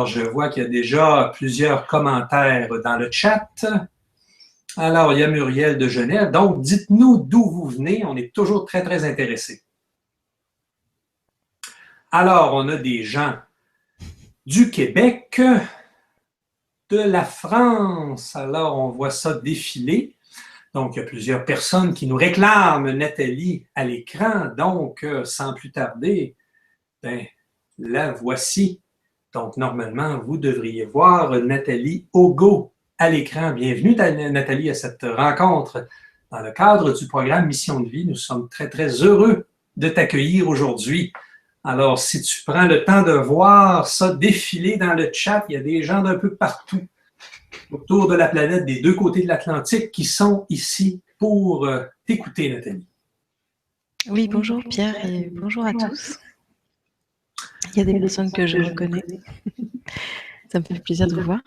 Je vois qu'il y a déjà plusieurs commentaires dans le chat. Alors, il y a Muriel de Genève. Donc, dites-nous d'où vous venez. On est toujours très, très intéressés. Alors, on a des gens du Québec, de la France. Alors, on voit ça défiler. Donc, il y a plusieurs personnes qui nous réclament Nathalie à l'écran. Donc, sans plus tarder, la voici. Donc, normalement, vous devriez voir Nathalie Augo à l'écran. Bienvenue, Nathalie, à cette rencontre dans le cadre du programme Mission de vie. Nous sommes très, très heureux de t'accueillir aujourd'hui. Alors, si tu prends le temps de voir ça défiler dans le chat, il y a des gens d'un peu partout autour de la planète, des deux côtés de l'Atlantique, qui sont ici pour t'écouter, Nathalie. Oui, bonjour Pierre et bonjour à tous. Il y a des personnes que je reconnais. Ça me fait plaisir de vous voir.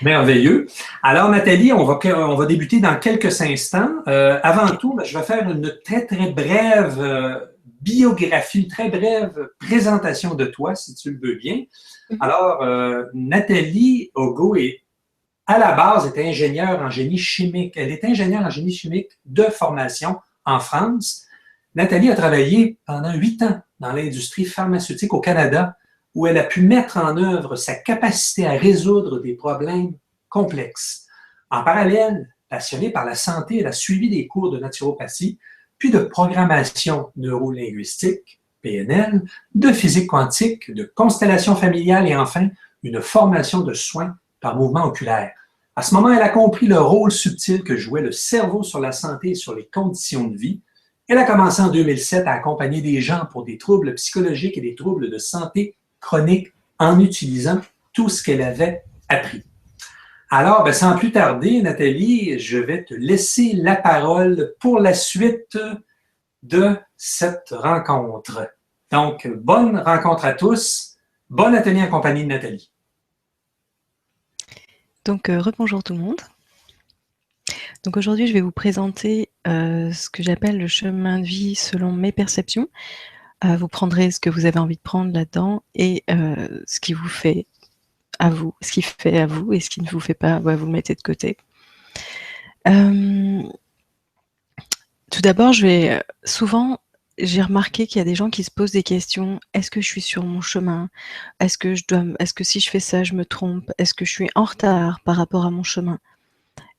Merveilleux. Alors, Nathalie, on va débuter dans quelques instants. Avant tout, je vais faire une très, très brève biographie, une très brève présentation de toi, si tu le veux bien. Alors, Nathalie Augo à la base, était ingénieure en génie chimique. Elle est ingénieure en génie chimique de formation en France. Nathalie a travaillé pendant 8 ans dans l'industrie pharmaceutique au Canada, où elle a pu mettre en œuvre sa capacité à résoudre des problèmes complexes. En parallèle, passionnée par la santé, elle a suivi des cours de naturopathie, puis de programmation neurolinguistique, PNL, de physique quantique, de constellation familiale et enfin une formation de soins par mouvement oculaire. À ce moment, elle a compris le rôle subtil que jouait le cerveau sur la santé et sur les conditions de vie. Elle a commencé en 2007 à accompagner des gens pour des troubles psychologiques et des troubles de santé chronique en utilisant tout ce qu'elle avait appris. Alors, sans plus tarder, Nathalie, je vais te laisser la parole pour la suite de cette rencontre. Donc, bonne rencontre à tous. Bon atelier en compagnie de Nathalie. Donc, rebonjour tout le monde. Donc aujourd'hui, je vais vous présenter ce que j'appelle le chemin de vie selon mes perceptions. Vous prendrez ce que vous avez envie de prendre là-dedans et ce qui vous fait à vous, ce qui fait à vous et ce qui ne vous fait pas, vous le mettez de côté. Tout d'abord, souvent, j'ai remarqué qu'il y a des gens qui se posent des questions. Est-ce que je suis sur mon chemin? Est-ce que si je fais ça, je me trompe? Est-ce que je suis en retard par rapport à mon chemin?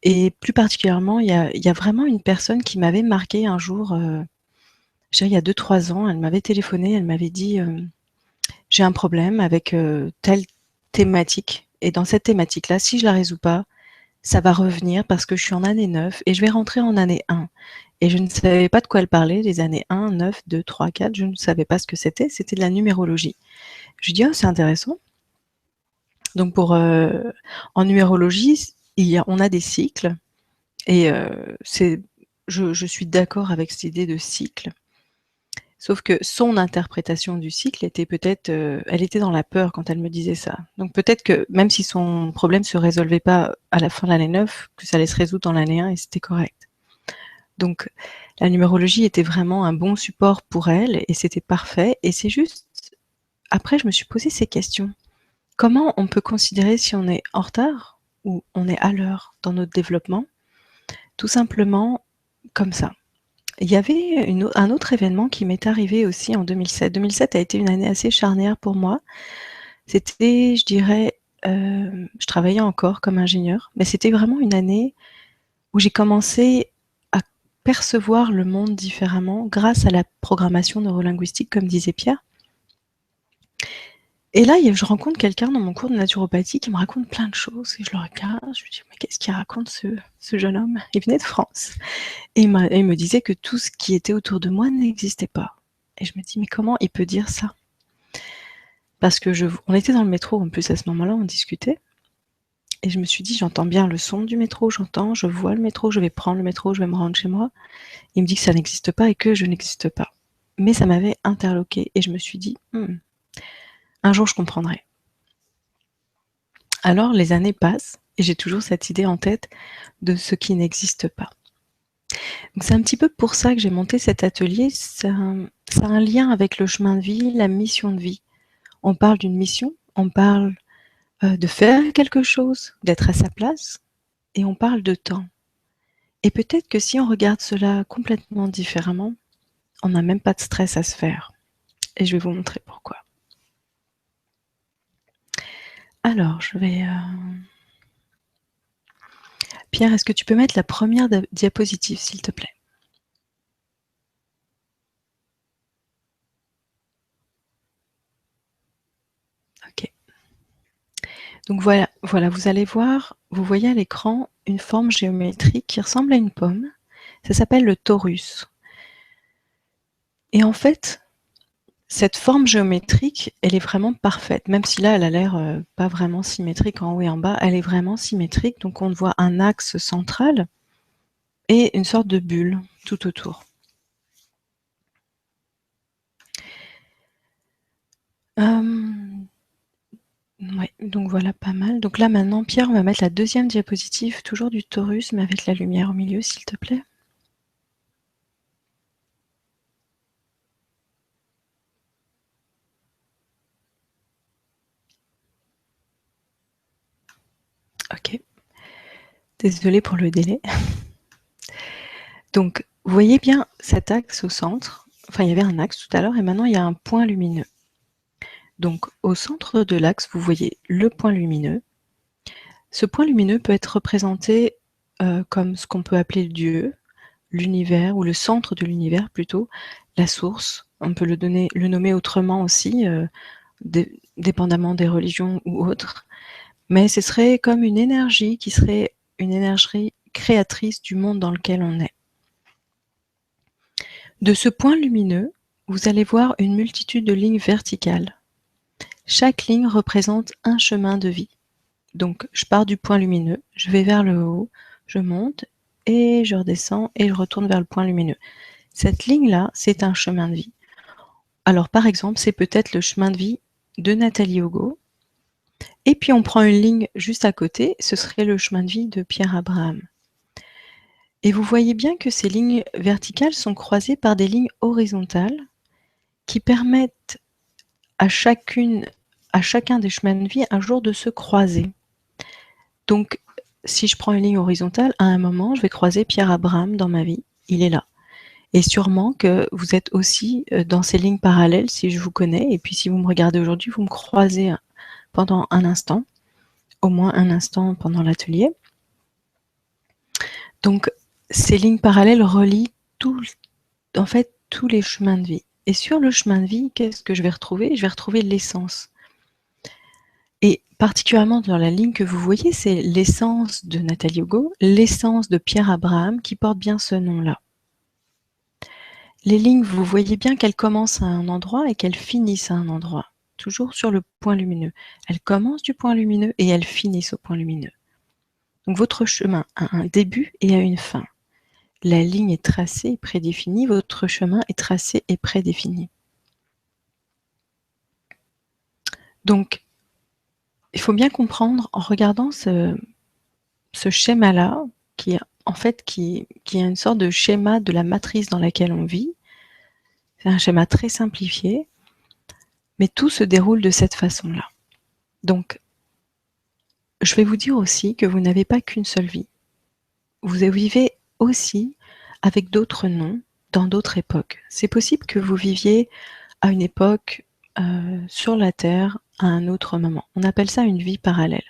Et plus particulièrement, il y a vraiment une personne qui m'avait marqué un jour, je dirais il y a 2-3 ans, elle m'avait téléphoné, elle m'avait dit j'ai un problème avec telle thématique. Et dans cette thématique-là, si je la résous pas, ça va revenir parce que je suis en année 9 et je vais rentrer en année 1. Et je ne savais pas de quoi elle parlait, les années 1, 9, 2, 3, 4, je ne savais pas ce que c'était de la numérologie. Je lui dis oh, c'est intéressant. Donc en numérologie, on a des cycles et je suis d'accord avec cette idée de cycle. Sauf que son interprétation du cycle était peut-être, elle était dans la peur quand elle me disait ça. Donc peut-être que même si son problème se résolvait pas à la fin de l'année 9, que ça allait se résoudre dans l'année 1 et c'était correct. Donc la numérologie était vraiment un bon support pour elle et c'était parfait. Et c'est juste, après je me suis posé ces questions. Comment on peut considérer si on est en retard ou on est à l'heure dans notre développement? Tout simplement comme ça. Il y avait un autre événement qui m'est arrivé aussi en 2007. 2007 a été une année assez charnière pour moi. C'était, je dirais, je travaillais encore comme ingénieure, mais c'était vraiment une année où j'ai commencé à percevoir le monde différemment grâce à la programmation neurolinguistique, comme disait Pierre. Et là, je rencontre quelqu'un dans mon cours de naturopathie qui me raconte plein de choses. Et je le regarde, je me dis, mais qu'est-ce qu'il raconte ce jeune homme? Il venait de France. Et il me disait que tout ce qui était autour de moi n'existait pas. Et je me dis, mais comment il peut dire ça? Parce que on était dans le métro, en plus à ce moment-là, on discutait. Et je me suis dit, j'entends bien le son du métro, je vois le métro, je vais prendre le métro, je vais me rendre chez moi. Il me dit que ça n'existe pas et que je n'existe pas. Mais ça m'avait interloquée. Et je me suis dit, un jour je comprendrai. Alors les années passent et j'ai toujours cette idée en tête de ce qui n'existe pas. Donc c'est un petit peu pour ça que j'ai monté cet atelier. Ça a un lien avec le chemin de vie, la mission de vie. On parle d'une mission, on parle de faire quelque chose, d'être à sa place, et on parle de temps. Et peut-être que si on regarde cela complètement différemment, on n'a même pas de stress à se faire. Et je vais vous montrer pourquoi. Alors, je vais... Pierre, est-ce que tu peux mettre la première diapositive, s'il te plaît? Ok. Donc voilà, vous allez voir, vous voyez à l'écran une forme géométrique qui ressemble à une pomme. Ça s'appelle le torus. Et en fait, cette forme géométrique, elle est vraiment parfaite. Même si là, elle a l'air pas vraiment symétrique en haut et en bas, elle est vraiment symétrique. Donc on voit un axe central et une sorte de bulle tout autour. Ouais, donc voilà, pas mal. Donc là maintenant, Pierre, on va mettre la deuxième diapositive, toujours du torus, mais avec la lumière au milieu, s'il te plaît. Ok. Désolée pour le délai. Donc, vous voyez bien cet axe au centre. Enfin, il y avait un axe tout à l'heure et maintenant il y a un point lumineux. Donc, au centre de l'axe, vous voyez le point lumineux. Ce point lumineux peut être représenté comme ce qu'on peut appeler Dieu, l'univers, ou le centre de l'univers plutôt, la source. On peut le nommer autrement aussi, dépendamment des religions ou autres. Mais ce serait comme une énergie qui serait une énergie créatrice du monde dans lequel on est. De ce point lumineux, vous allez voir une multitude de lignes verticales. Chaque ligne représente un chemin de vie. Donc, je pars du point lumineux, je vais vers le haut, je monte et je redescends et je retourne vers le point lumineux. Cette ligne-là, c'est un chemin de vie. Alors, par exemple, c'est peut-être le chemin de vie de Nathalie Hugo. Et puis, on prend une ligne juste à côté, ce serait le chemin de vie de Pierre Abraham. Et vous voyez bien que ces lignes verticales sont croisées par des lignes horizontales qui permettent à chacun des chemins de vie un jour de se croiser. Donc, si je prends une ligne horizontale, à un moment, je vais croiser Pierre Abraham dans ma vie. Il est là. Et sûrement que vous êtes aussi dans ces lignes parallèles, si je vous connais. Et puis, si vous me regardez aujourd'hui, vous me croisez pendant un instant, au moins un instant pendant l'atelier. Donc, ces lignes parallèles relient en fait, tous les chemins de vie. Et sur le chemin de vie, qu'est-ce que je vais retrouver? Je vais retrouver l'essence. Et particulièrement dans la ligne que vous voyez, c'est l'essence de Nathalie Hugo, l'essence de Pierre Abraham, qui porte bien ce nom-là. Les lignes, vous voyez bien qu'elles commencent à un endroit et qu'elles finissent à un endroit, toujours sur le point lumineux. Elles commencent du point lumineux et elles finissent au point lumineux. Donc votre chemin a un début et a une fin. La ligne est tracée et prédéfinie, votre chemin est tracé et prédéfini. Donc, il faut bien comprendre, en regardant ce schéma-là, qui est une sorte de schéma de la matrice dans laquelle on vit. C'est un schéma très simplifié, mais tout se déroule de cette façon-là. Donc, je vais vous dire aussi que vous n'avez pas qu'une seule vie. Vous vivez aussi avec d'autres noms, dans d'autres époques. C'est possible que vous viviez à une époque sur la Terre, à un autre moment. On appelle ça une vie parallèle.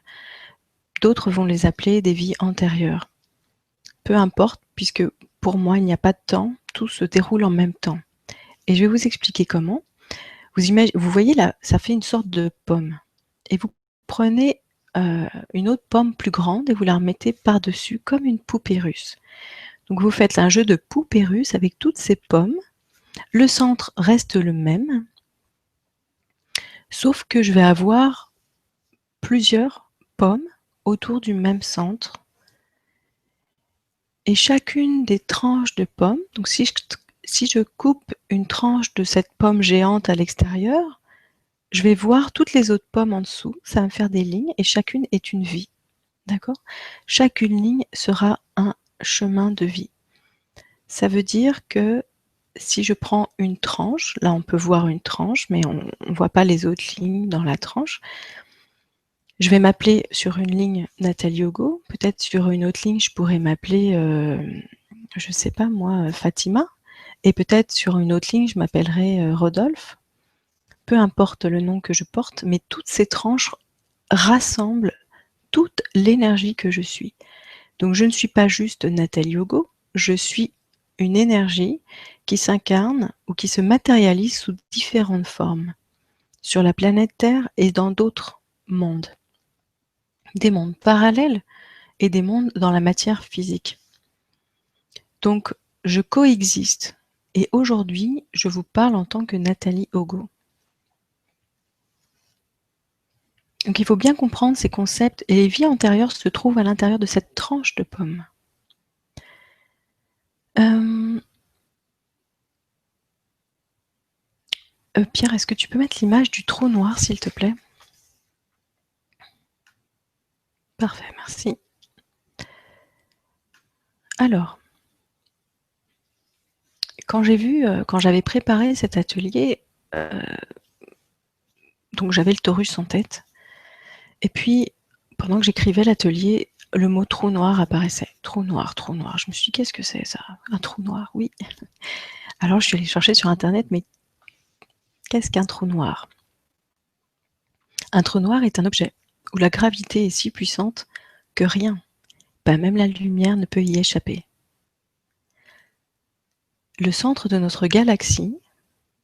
D'autres vont les appeler des vies antérieures. Peu importe, puisque pour moi, il n'y a pas de temps, tout se déroule en même temps. Et je vais vous expliquer comment. Vous voyez là, ça fait une sorte de pomme. Et vous prenez une autre pomme plus grande et vous la remettez par-dessus comme une poupée russe. Donc vous faites un jeu de poupée russe avec toutes ces pommes. Le centre reste le même, sauf que je vais avoir plusieurs pommes autour du même centre. Et chacune des tranches de pommes, donc si je coupe une tranche de cette pomme géante à l'extérieur, je vais voir toutes les autres pommes en dessous, ça va me faire des lignes et chacune est une vie. D'accord? Chacune ligne sera un chemin de vie. Ça veut dire que si je prends une tranche, là on peut voir une tranche, mais on ne voit pas les autres lignes dans la tranche, Je vais m'appeler sur une ligne Nathalie Hugo, peut-être sur une autre ligne, je pourrais m'appeler, je ne sais pas moi, Fatima, et peut-être sur une autre ligne, je m'appellerai Rodolphe. Peu importe le nom que je porte, mais toutes ces tranches rassemblent toute l'énergie que je suis. Donc je ne suis pas juste Nathalie Hugo, je suis une énergie qui s'incarne ou qui se matérialise sous différentes formes sur la planète Terre et dans d'autres mondes. Des mondes parallèles et des mondes dans la matière physique. Donc je coexiste et aujourd'hui je vous parle en tant que Nathalie Hugo. Donc il faut bien comprendre ces concepts et les vies antérieures se trouvent à l'intérieur de cette tranche de pomme. Pierre, est-ce que tu peux mettre l'image du trou noir, s'il te plaît? Parfait, merci. Alors, quand j'avais préparé cet atelier, donc j'avais le torus en tête, et puis pendant que j'écrivais l'atelier, le mot trou noir apparaissait. Trou noir, trou noir. Je me suis dit, qu'est-ce que c'est ça? Un trou noir, oui. Alors je suis allée chercher sur Internet, mais qu'est-ce qu'un trou noir? Un trou noir est un objet où la gravité est si puissante que rien, pas même la lumière, ne peut y échapper. Le centre de notre galaxie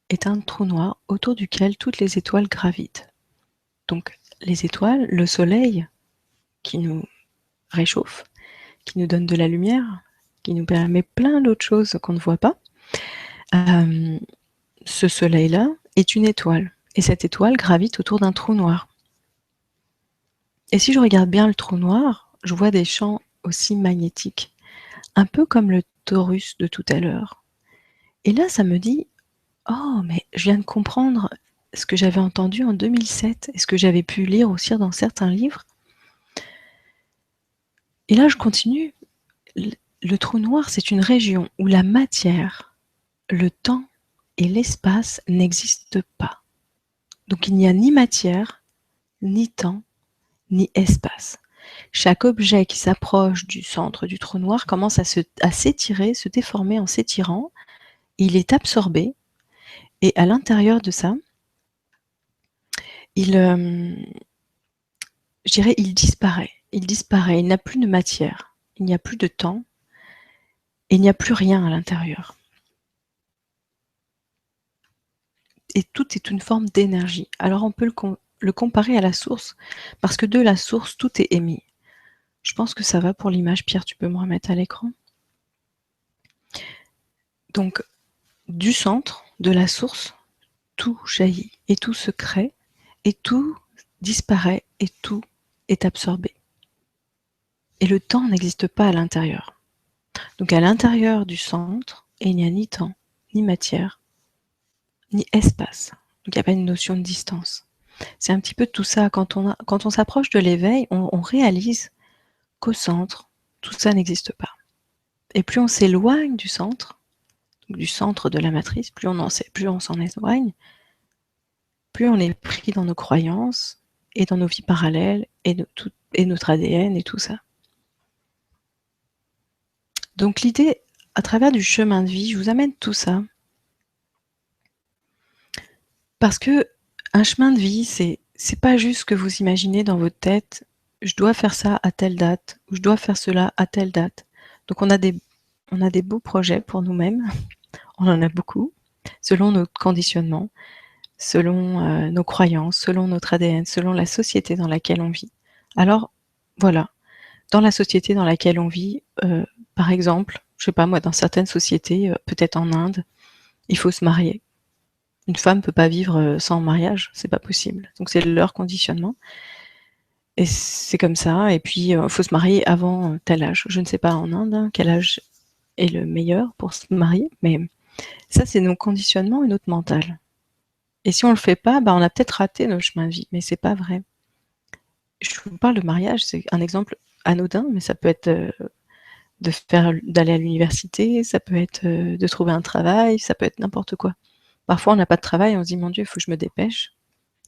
est un trou noir autour duquel toutes les étoiles gravitent. Donc les étoiles, le soleil qui nous réchauffe, qui nous donne de la lumière, qui nous permet plein d'autres choses qu'on ne voit pas. Ce soleil-là est une étoile, et cette étoile gravite autour d'un trou noir. Et si je regarde bien le trou noir, je vois des champs aussi magnétiques, un peu comme le torus de tout à l'heure. Et là, ça me dit, oh, mais je viens de comprendre ce que j'avais entendu en 2007 et ce que j'avais pu lire aussi dans certains livres. Et là, je continue. Le trou noir, c'est une région où la matière, le temps et l'espace n'existent pas. Donc il n'y a ni matière, ni temps, ni espace. Chaque objet qui s'approche du centre du trou noir commence à s'étirer, se déformer en s'étirant. Il est absorbé et à l'intérieur de ça, il disparaît. Il disparaît, il n'a plus de matière, il n'y a plus de temps, et il n'y a plus rien à l'intérieur. Et tout est une forme d'énergie. Alors on peut le comparer à la source, parce que de la source, tout est émis. Je pense que ça va pour l'image. Pierre, tu peux me remettre à l'écran? Donc, du centre, de la source, tout jaillit, et tout se crée, et tout disparaît, et tout est absorbé. Et le temps n'existe pas à l'intérieur. Donc à l'intérieur du centre, il n'y a ni temps, ni matière, ni espace. Donc il n'y a pas une notion de distance. C'est un petit peu tout ça. Quand on s'approche de l'éveil, on réalise qu'au centre, tout ça n'existe pas. Et plus on s'éloigne du centre de la matrice, plus on s'en éloigne, plus on est pris dans nos croyances et dans nos vies parallèles et notre ADN et tout ça. Donc l'idée, à travers du chemin de vie, je vous amène tout ça. Parce que un chemin de vie, c'est pas juste ce que vous imaginez dans votre tête, je dois faire ça à telle date, ou je dois faire cela à telle date. Donc on a des beaux projets pour nous-mêmes, on en a beaucoup, selon notre conditionnement, selon nos croyances, selon notre ADN, selon la société dans laquelle on vit. Alors voilà, dans la société dans laquelle on vit, par exemple, je sais pas moi, dans certaines sociétés, peut-être en Inde, il faut se marier. Une femme peut pas vivre sans mariage, c'est pas possible. Donc c'est leur conditionnement. Et c'est comme ça. Et puis faut se marier avant tel âge. Je ne sais pas en Inde quel âge est le meilleur pour se marier, mais ça c'est nos conditionnements et notre mental. Et si on le fait pas, on a peut-être raté notre chemin de vie, mais c'est pas vrai. Je vous parle de mariage, c'est un exemple anodin, mais ça peut être d'aller à l'université, ça peut être de trouver un travail, ça peut être n'importe quoi. Parfois, on n'a pas de travail, on se dit, mon Dieu, il faut que je me dépêche.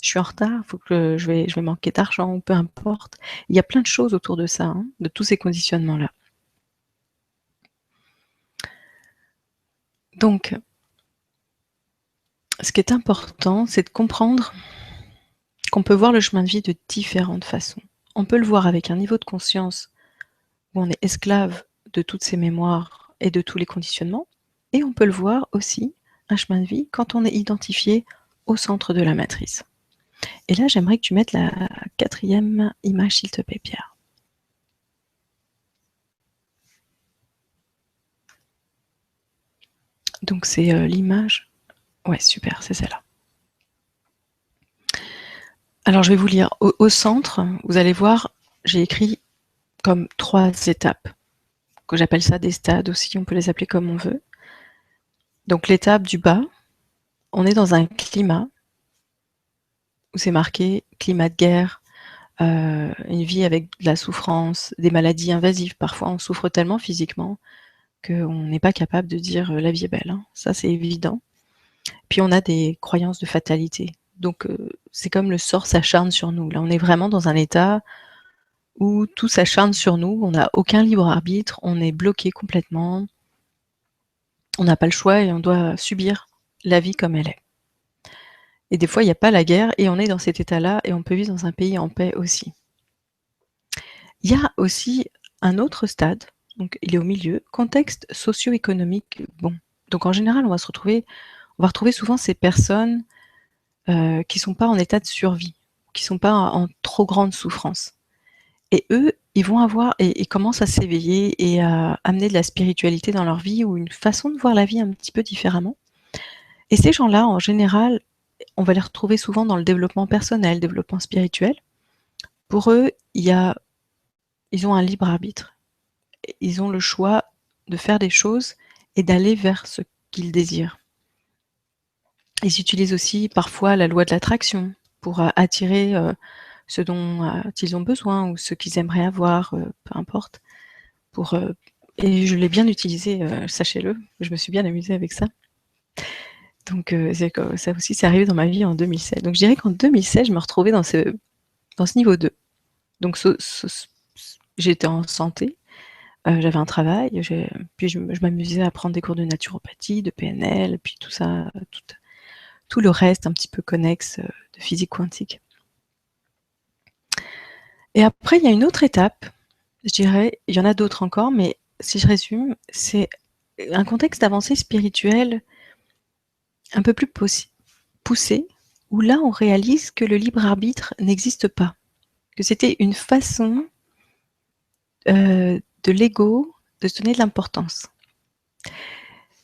je suis en retard, faut que je vais manquer d'argent, peu importe. Il y a plein de choses autour de ça, hein, de tous ces conditionnements-là. Donc, ce qui est important, c'est de comprendre qu'on peut voir le chemin de vie de différentes façons. On peut le voir avec un niveau de conscience où on est esclave de toutes ces mémoires et de tous les conditionnements, et on peut le voir aussi, un chemin de vie, quand on est identifié au centre de la matrice. Et là, j'aimerais que tu mettes la 4e image, s'il te plaît, Pierre. Donc c'est l'image. Ouais, super, c'est celle-là. Alors je vais vous lire. Au centre, vous allez voir, j'ai écrit comme 3 étapes, que j'appelle ça des stades aussi, on peut les appeler comme on veut. Donc l'étape du bas, on est dans un climat où c'est marqué climat de guerre, une vie avec de la souffrance, des maladies invasives. Parfois, on souffre tellement physiquement qu'on n'est pas capable de dire la vie est belle, hein. Ça, c'est évident. Puis on a des croyances de fatalité. Donc c'est comme le sort s'acharne sur nous. Là, on est vraiment dans un état où tout s'acharne sur nous, on n'a aucun libre arbitre, on est bloqué complètement, on n'a pas le choix et on doit subir la vie comme elle est. Et des fois, il n'y a pas la guerre et on est dans cet état-là et on peut vivre dans un pays en paix aussi. Il y a aussi un autre stade, donc il est au milieu, contexte socio-économique bon. Donc en général, on va retrouver souvent ces personnes qui ne sont pas en état de survie, qui ne sont pas en trop grande souffrance. Et eux, ils vont avoir et commencent à s'éveiller et à amener de la spiritualité dans leur vie ou une façon de voir la vie un petit peu différemment. Et ces gens-là, en général, on va les retrouver souvent dans le développement personnel, développement spirituel. Pour eux, ils ont un libre arbitre. Ils ont le choix de faire des choses et d'aller vers ce qu'ils désirent. Ils utilisent aussi parfois la loi de l'attraction pour attirer ce dont ils ont besoin ou ce qu'ils aimeraient avoir, peu importe. Et je l'ai bien utilisé, sachez-le, je me suis bien amusée avec ça. Donc ça aussi, c'est arrivé dans ma vie en 2016. Donc je dirais qu'en 2016, je me retrouvais dans ce niveau 2. Donc j'étais en santé, j'avais un travail, puis je m'amusais à prendre des cours de naturopathie, de PNL, puis tout ça, tout le reste un petit peu connexe de physique quantique. Et après, il y a une autre étape, je dirais, il y en a d'autres encore, mais si je résume, c'est un contexte d'avancée spirituelle un peu plus poussé, où là, on réalise que le libre arbitre n'existe pas, que c'était une façon de l'ego de se donner de l'importance.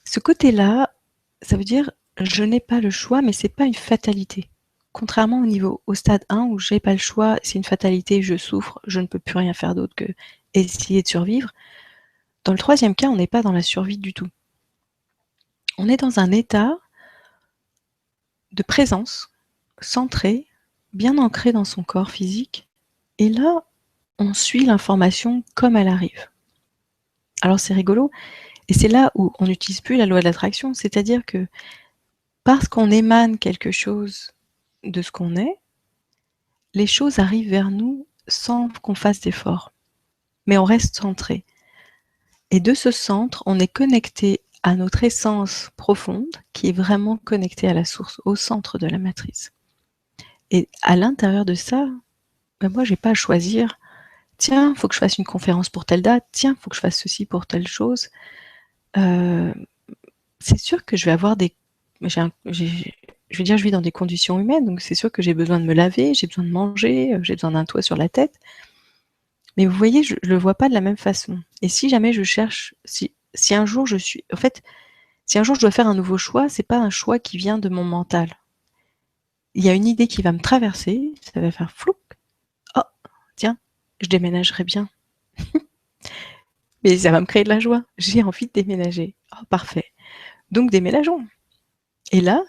Ce côté-là, ça veut dire je n'ai pas le choix, mais c'est pas une fatalité. Contrairement au stade 1 où j'ai pas le choix, c'est une fatalité, je souffre, je ne peux plus rien faire d'autre que essayer de survivre. Dans le 3e cas, on n'est pas dans la survie du tout. On est dans un état de présence, centré, bien ancré dans son corps physique, et là, on suit l'information comme elle arrive. Alors c'est rigolo, et c'est là où on n'utilise plus la loi de l'attraction, c'est-à-dire que parce qu'on émane quelque chose de ce qu'on est, les choses arrivent vers nous sans qu'on fasse d'efforts. Mais on reste centré. Et de ce centre, on est connecté à notre essence profonde, qui est vraiment connectée à la source, au centre de la matrice. Et à l'intérieur de ça, ben moi, j'ai pas à choisir. Tiens, il faut que je fasse une conférence pour telle date. Tiens, il faut que je fasse ceci pour telle chose. C'est sûr que je vais avoir je veux dire, je vis dans des conditions humaines, donc c'est sûr que j'ai besoin de me laver, j'ai besoin de manger, j'ai besoin d'un toit sur la tête. Mais vous voyez, je le vois pas de la même façon. Et si jamais je cherche, si un jour si un jour je dois faire un nouveau choix, c'est pas un choix qui vient de mon mental. Il y a une idée qui va me traverser, ça va faire flouc. Oh, tiens, je déménagerais bien. Mais ça va me créer de la joie. J'ai envie de déménager. Oh, parfait. Donc déménageons. Et là,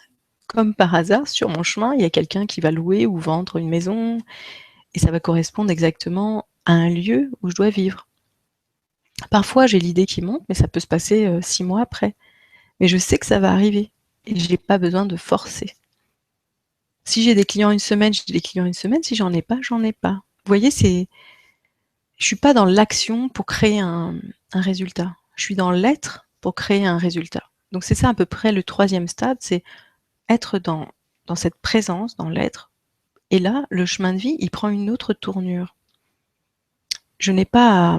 comme par hasard, sur mon chemin, il y a quelqu'un qui va louer ou vendre une maison, et ça va correspondre exactement à un lieu où je dois vivre. Parfois, j'ai l'idée qui monte, mais ça peut se passer 6 mois après. Mais je sais que ça va arriver, et j'ai pas besoin de forcer. Si j'ai des clients une semaine, j'ai des clients une semaine. Si j'en ai pas, j'en ai pas. Vous voyez, je suis pas dans l'action pour créer un résultat. Je suis dans l'être pour créer un résultat. Donc c'est ça à peu près le 3e stade, c'est être dans cette présence, dans l'être. Et là, le chemin de vie, il prend une autre tournure. Je n'ai pas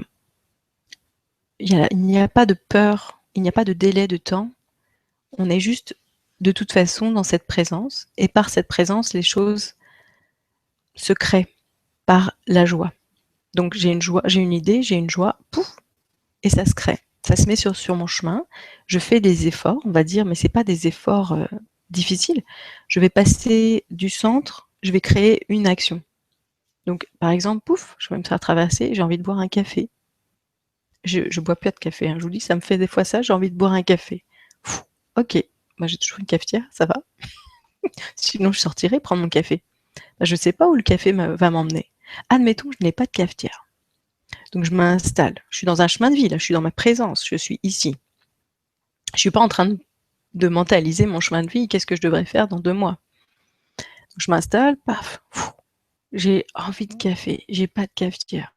il n'y a pas de peur, il n'y a pas de délai de temps. On est juste, de toute façon, dans cette présence. Et par cette présence, les choses se créent par la joie. Donc j'ai une idée, j'ai une joie, pouf, et ça se crée. Ça se met sur mon chemin. Je fais des efforts, on va dire, mais c'est pas des efforts difficiles. Je vais passer du centre, je vais créer une action. Donc, par exemple, pouf, je vais me faire traverser, j'ai envie de boire un café. Je bois plus de café, hein, je vous dis, ça me fait des fois ça, j'ai envie de boire un café. Pfff, ok, moi j'ai toujours une cafetière, ça va. Sinon, je sortirai prendre mon café. Ben, je ne sais pas où le café va m'emmener. Admettons que je n'ai pas de cafetière. Donc, je m'installe. Je suis dans un chemin de vie, là, je suis dans ma présence, je suis ici. Je ne suis pas en train de mentaliser mon chemin de vie, qu'est-ce que je devrais faire dans 2 mois. Donc, je m'installe, paf, j'ai envie de café, j'ai pas de cafetière.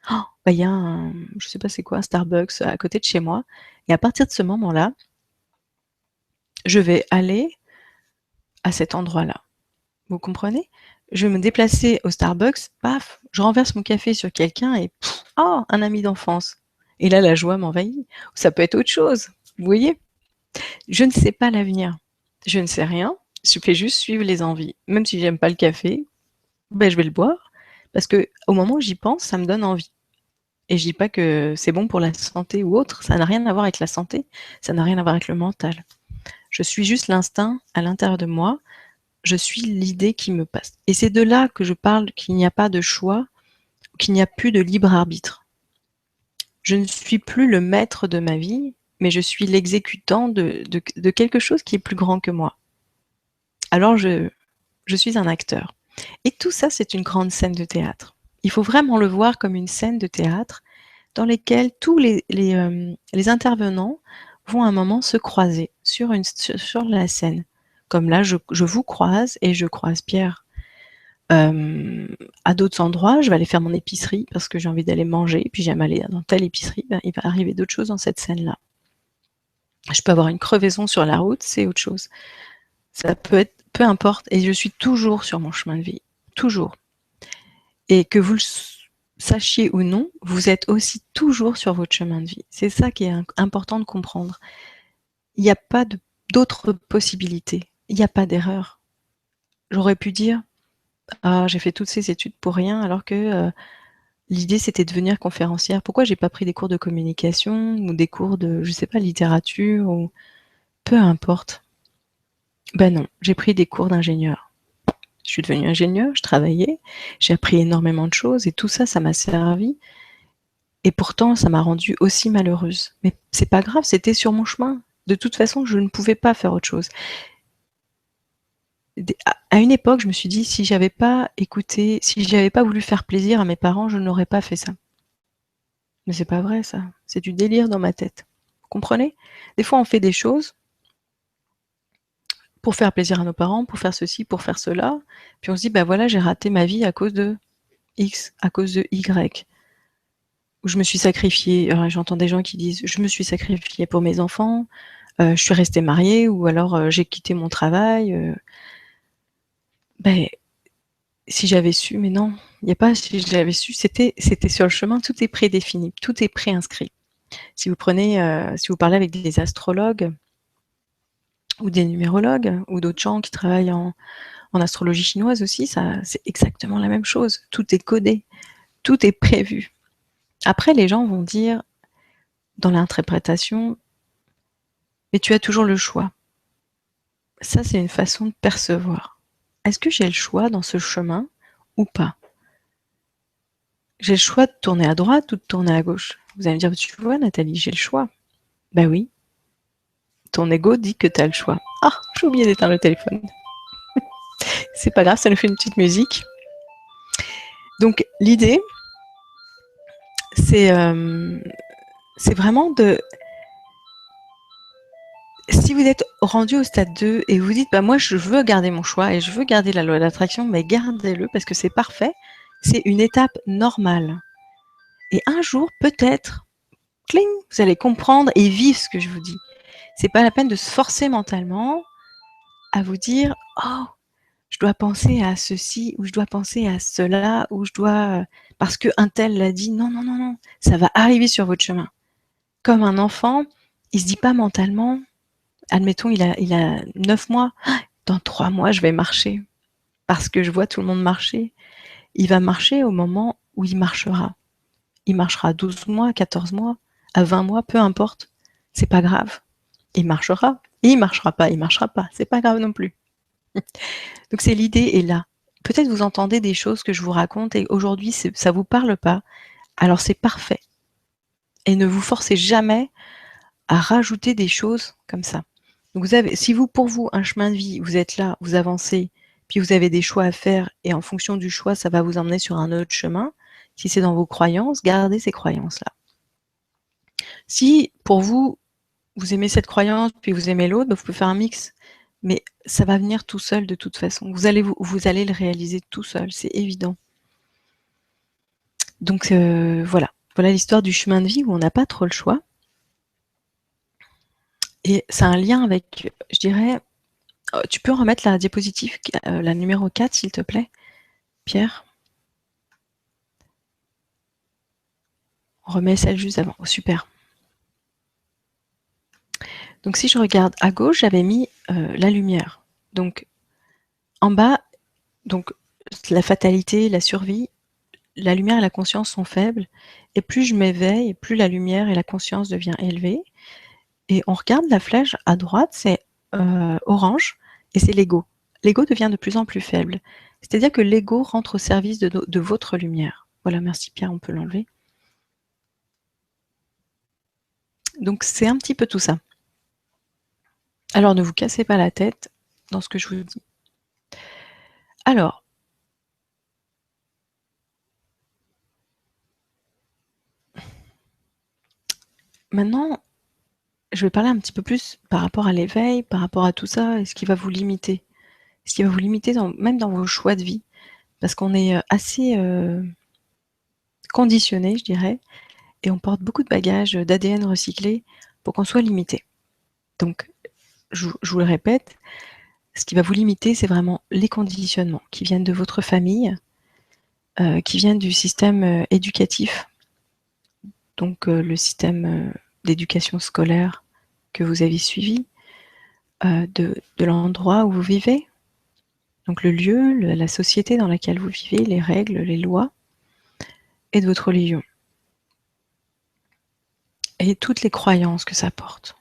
Oh, bah, il y a je sais pas c'est quoi, un Starbucks à côté de chez moi. Et à partir de ce moment-là, je vais aller à cet endroit-là. Vous comprenez? Je vais me déplacer au Starbucks, paf, je renverse mon café sur quelqu'un et oh, un ami d'enfance. Et là, la joie m'envahit. Ça peut être autre chose. Vous voyez? Je ne sais pas l'avenir. Je ne sais rien. Je fais juste suivre les envies. Même si j'aime pas le café, ben, je vais le boire. Parce que au moment où j'y pense, ça me donne envie. Et je dis pas que c'est bon pour la santé ou autre. Ça n'a rien à voir avec la santé. Ça n'a rien à voir avec le mental. Je suis juste l'instinct à l'intérieur de moi. Je suis l'idée qui me passe. Et c'est de là que je parle qu'il n'y a pas de choix, qu'il n'y a plus de libre arbitre. Je ne suis plus le maître de ma vie, mais je suis l'exécutant de quelque chose qui est plus grand que moi. Alors je suis un acteur. Et tout ça, c'est une grande scène de théâtre. Il faut vraiment le voir comme une scène de théâtre dans laquelle tous les intervenants vont à un moment se croiser sur la scène. Comme là, je vous croise et je croise Pierre. À d'autres endroits, je vais aller faire mon épicerie parce que j'ai envie d'aller manger, puis j'aime aller dans telle épicerie, ben, il va arriver d'autres choses dans cette scène-là. Je peux avoir une crevaison sur la route, c'est autre chose. Ça peut être, peu importe, et je suis toujours sur mon chemin de vie, toujours. Et que vous le sachiez ou non, vous êtes aussi toujours sur votre chemin de vie. C'est ça qui est important de comprendre. Il n'y a pas d'autres possibilités, il n'y a pas d'erreur. J'aurais pu dire, ah, j'ai fait toutes ces études pour rien, alors que l'idée c'était de devenir conférencière. Pourquoi j'ai pas pris des cours de communication ou des cours de, je sais pas, littérature ou peu importe. Ben non, j'ai pris des cours d'ingénieur. Je suis devenue ingénieure, je travaillais, j'ai appris énormément de choses et tout ça, ça m'a servi. Et pourtant, ça m'a rendue aussi malheureuse. Mais c'est pas grave, c'était sur mon chemin. De toute façon, je ne pouvais pas faire autre chose. À une époque, je me suis dit, si j'avais pas écouté, si j'avais pas voulu faire plaisir à mes parents, je n'aurais pas fait ça. Mais c'est pas vrai, ça. C'est du délire dans ma tête. Vous comprenez? Des fois, on fait des choses pour faire plaisir à nos parents, pour faire ceci, pour faire cela. Puis on se dit, bah voilà, j'ai raté ma vie à cause de X, à cause de Y. Ou je me suis sacrifiée. J'entends des gens qui disent, je me suis sacrifiée pour mes enfants, je suis restée mariée, ou alors j'ai quitté mon travail. Ben, si j'avais su, mais non, il n'y a pas si j'avais su, c'était sur le chemin, tout est prédéfini, tout est préinscrit. Si vous prenez, si vous parlez avec des astrologues ou des numérologues ou d'autres gens qui travaillent en astrologie chinoise aussi, c'est exactement la même chose. Tout est codé, tout est prévu. Après, les gens vont dire, dans l'interprétation, mais tu as toujours le choix. Ça, c'est une façon de percevoir. Est-ce que j'ai le choix dans ce chemin ou pas? J'ai le choix de tourner à droite ou de tourner à gauche. Vous allez me dire, tu vois, Nathalie, j'ai le choix. Ben oui. Ton ego dit que tu as le choix. Ah, j'ai oublié d'éteindre le téléphone. C'est pas grave, ça nous fait une petite musique. Donc, l'idée, c'est vraiment de... si vous êtes rendu au stade 2 et vous dites bah, « moi, je veux garder mon choix et je veux garder la loi d'attraction », mais gardez-le parce que c'est parfait. C'est une étape normale. Et un jour, peut-être, cling, vous allez comprendre et vivre ce que je vous dis. C'est pas la peine de se forcer mentalement à vous dire « oh, je dois penser à ceci ou je dois penser à cela ou je dois… parce qu'un tel l'a dit. » Non, non, non, non. Ça va arriver sur votre chemin. Comme un enfant, il se dit pas mentalement, admettons, il a 9 mois, dans 3 mois, je vais marcher. Parce que je vois tout le monde marcher. Il va marcher au moment où il marchera. Il marchera à 12 mois, 14 mois, à 20 mois, peu importe. C'est pas grave. Il marchera. Et il marchera pas, il marchera pas. C'est pas grave non plus. Donc c'est l'idée est là. Peut-être vous entendez des choses que je vous raconte et aujourd'hui ça vous parle pas. Alors c'est parfait. Et ne vous forcez jamais à rajouter des choses comme ça. Donc vous avez, si pour vous, un chemin de vie, vous êtes là, vous avancez, puis vous avez des choix à faire, et en fonction du choix, ça va vous emmener sur un autre chemin. Si c'est dans vos croyances, gardez ces croyances-là. Si, pour vous, vous aimez cette croyance, puis vous aimez l'autre, bah, vous pouvez faire un mix. Mais ça va venir tout seul de toute façon. Vous allez le réaliser tout seul, c'est évident. Donc voilà. Voilà l'histoire du chemin de vie où on n'a pas trop le choix. Et c'est un lien avec, je dirais, tu peux remettre la diapositive, la numéro 4, s'il te plaît, Pierre. On remet celle juste avant. Oh, super. Donc si je regarde à gauche, j'avais mis la lumière. Donc en bas, donc la fatalité, la survie, la lumière et la conscience sont faibles. Et plus je m'éveille, plus la lumière et la conscience deviennent élevées. Et on regarde la flèche à droite, c'est orange, et c'est l'ego. L'ego devient de plus en plus faible. C'est-à-dire que l'ego rentre au service de votre lumière. Voilà, merci Pierre, on peut l'enlever. Donc c'est un petit peu tout ça. Alors ne vous cassez pas la tête dans ce que je vous dis. Alors, maintenant, je vais parler un petit peu plus par rapport à l'éveil, par rapport à tout ça, et ce qui va vous limiter. Ce qui va vous limiter même dans vos choix de vie. Parce qu'on est assez conditionné, je dirais, et on porte beaucoup de bagages d'ADN recyclé pour qu'on soit limité. Donc, je vous le répète, ce qui va vous limiter, c'est vraiment les conditionnements qui viennent de votre famille, qui viennent du système éducatif, donc le système d'éducation scolaire que vous avez suivi, de l'endroit où vous vivez, donc le lieu, la société dans laquelle vous vivez, les règles, les lois, et de votre religion. Et toutes les croyances que ça porte.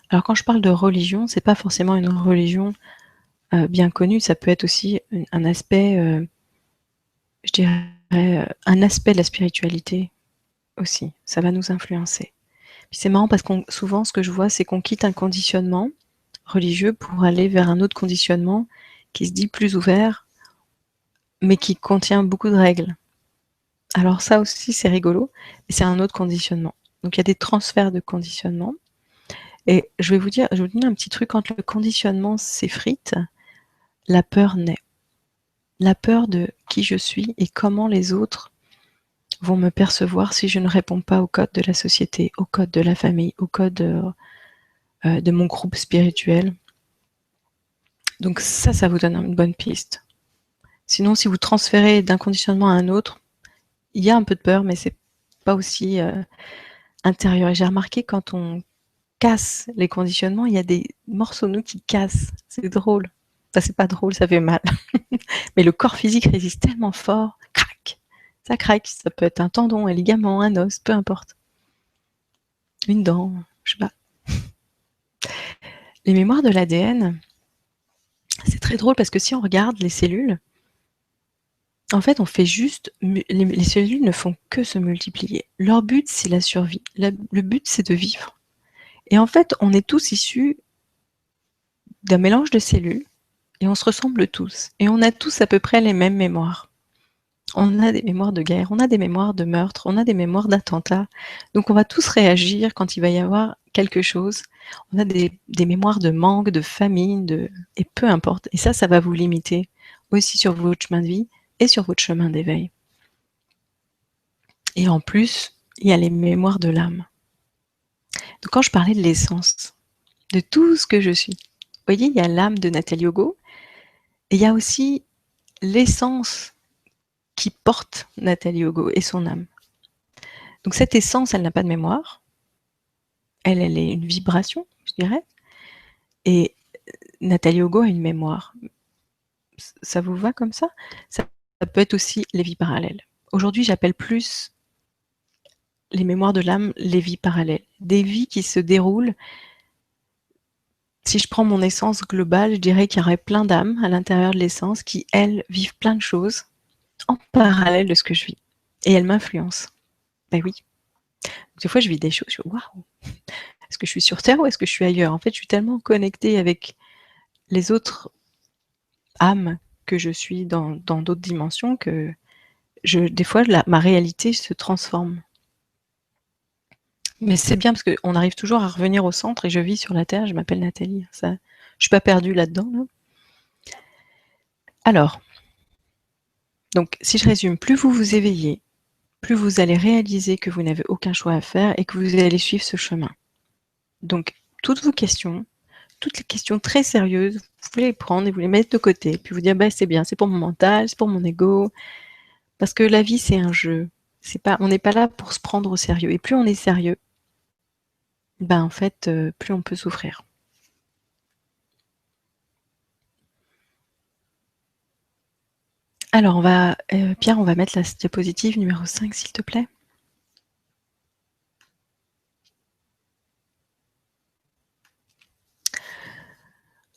Alors quand je parle de religion, c'est pas forcément une religion bien connue, ça peut être aussi un aspect, je dirais, un aspect de la spiritualité aussi, ça va nous influencer. Puis c'est marrant parce que souvent ce que je vois, c'est qu'on quitte un conditionnement religieux pour aller vers un autre conditionnement qui se dit plus ouvert, mais qui contient beaucoup de règles. Alors ça aussi c'est rigolo, mais c'est un autre conditionnement. Donc il y a des transferts de conditionnement. Et je vais vous donner un petit truc, quand le conditionnement s'effrite, la peur naît. La peur de qui je suis et comment les autres vont me percevoir si je ne réponds pas au code de la société, au code de la famille, au code de mon groupe spirituel. Donc ça vous donne une bonne piste. Sinon, si vous transférez d'un conditionnement à un autre, il y a un peu de peur, mais c'est pas aussi intérieur. Et j'ai remarqué quand on casse les conditionnements, il y a des morceaux de nous qui cassent. C'est drôle. Enfin, c'est pas drôle, ça fait mal. Mais le corps physique résiste tellement fort, crac, ça craque. Ça peut être un tendon, un ligament, un os, peu importe. Une dent, je sais pas. Les mémoires de l'ADN, c'est très drôle parce que si on regarde les cellules, en fait, on fait juste… Les cellules ne font que se multiplier. Leur but, c'est la survie. Le but, c'est de vivre. Et en fait, on est tous issus d'un mélange de cellules et on se ressemble tous. Et on a tous à peu près les mêmes mémoires. On a des mémoires de guerre, on a des mémoires de meurtre, on a des mémoires d'attentats. Donc on va tous réagir quand il va y avoir quelque chose, on a des mémoires de manque, de famine, et peu importe. Et ça va vous limiter aussi sur votre chemin de vie et sur votre chemin d'éveil. Et en plus, il y a les mémoires de l'âme. Donc quand je parlais de l'essence, de tout ce que je suis, vous voyez, il y a l'âme de Nathalie Hugo, et il y a aussi l'essence qui porte Nathalie Hugo et son âme. Donc cette essence, elle n'a pas de mémoire, elle est une vibration, je dirais, et Nathalie Hugo a une mémoire. Ça vous va comme ça? Ça peut être aussi les vies parallèles. Aujourd'hui, j'appelle plus les mémoires de l'âme les vies parallèles. Des vies qui se déroulent. Si je prends mon essence globale, je dirais qu'il y aurait plein d'âmes à l'intérieur de l'essence qui, elles, vivent plein de choses en parallèle de ce que je vis. Et elles m'influencent. Ben oui. Des fois, je vis des choses, je me dis, waouh, est-ce que je suis sur Terre ou est-ce que je suis ailleurs? En fait, je suis tellement connectée avec les autres âmes que je suis dans d'autres dimensions que des fois, ma réalité se transforme. Mais c'est bien parce qu'on arrive toujours à revenir au centre et je vis sur la Terre, je m'appelle Nathalie. Ça, je ne suis pas perdue là-dedans. Là. Alors, donc si je résume, plus vous vous éveillez, plus vous allez réaliser que vous n'avez aucun choix à faire et que vous allez suivre ce chemin. Donc, toutes vos questions, toutes les questions très sérieuses, vous pouvez les prendre et vous les mettre de côté, puis vous dire, bah, c'est bien, c'est pour mon mental, c'est pour mon ego, parce que la vie, c'est un jeu. On n'est pas là pour se prendre au sérieux. Et plus on est sérieux, ben, en fait, plus on peut souffrir. Alors, Pierre, on va mettre la diapositive numéro 5, s'il te plaît.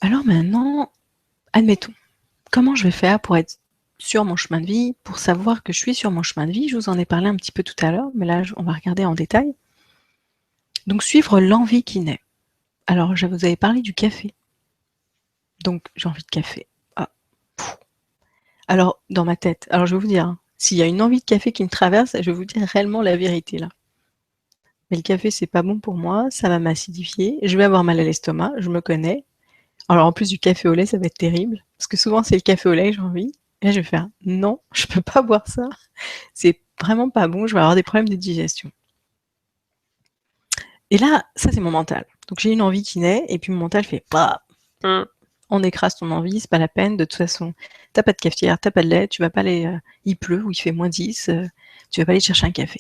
Alors maintenant, admettons, comment je vais faire pour être sur mon chemin de vie, pour savoir que je suis sur mon chemin de vie? Je vous en ai parlé un petit peu tout à l'heure, mais là, on va regarder en détail. Donc, suivre l'envie qui naît. Alors, je vous avais parlé du café. Donc, j'ai envie de café. Ah. Alors, dans ma tête, alors je vais vous dire, hein, s'il y a une envie de café qui me traverse, je vais vous dire réellement la vérité là. Mais le café, c'est pas bon pour moi, ça va m'acidifier, je vais avoir mal à l'estomac, je me connais. Alors en plus du café au lait, ça va être terrible, parce que souvent c'est le café au lait que j'ai envie. Et là, je vais faire, non, je peux pas boire ça, c'est vraiment pas bon, je vais avoir des problèmes de digestion. Et là, ça c'est mon mental. Donc j'ai une envie qui naît, et puis mon mental fait, bah, on écrase ton envie, c'est pas la peine, de toute façon, t'as pas de cafetière, t'as pas de lait, tu vas pas aller, il pleut ou il fait -10, tu vas pas aller chercher un café.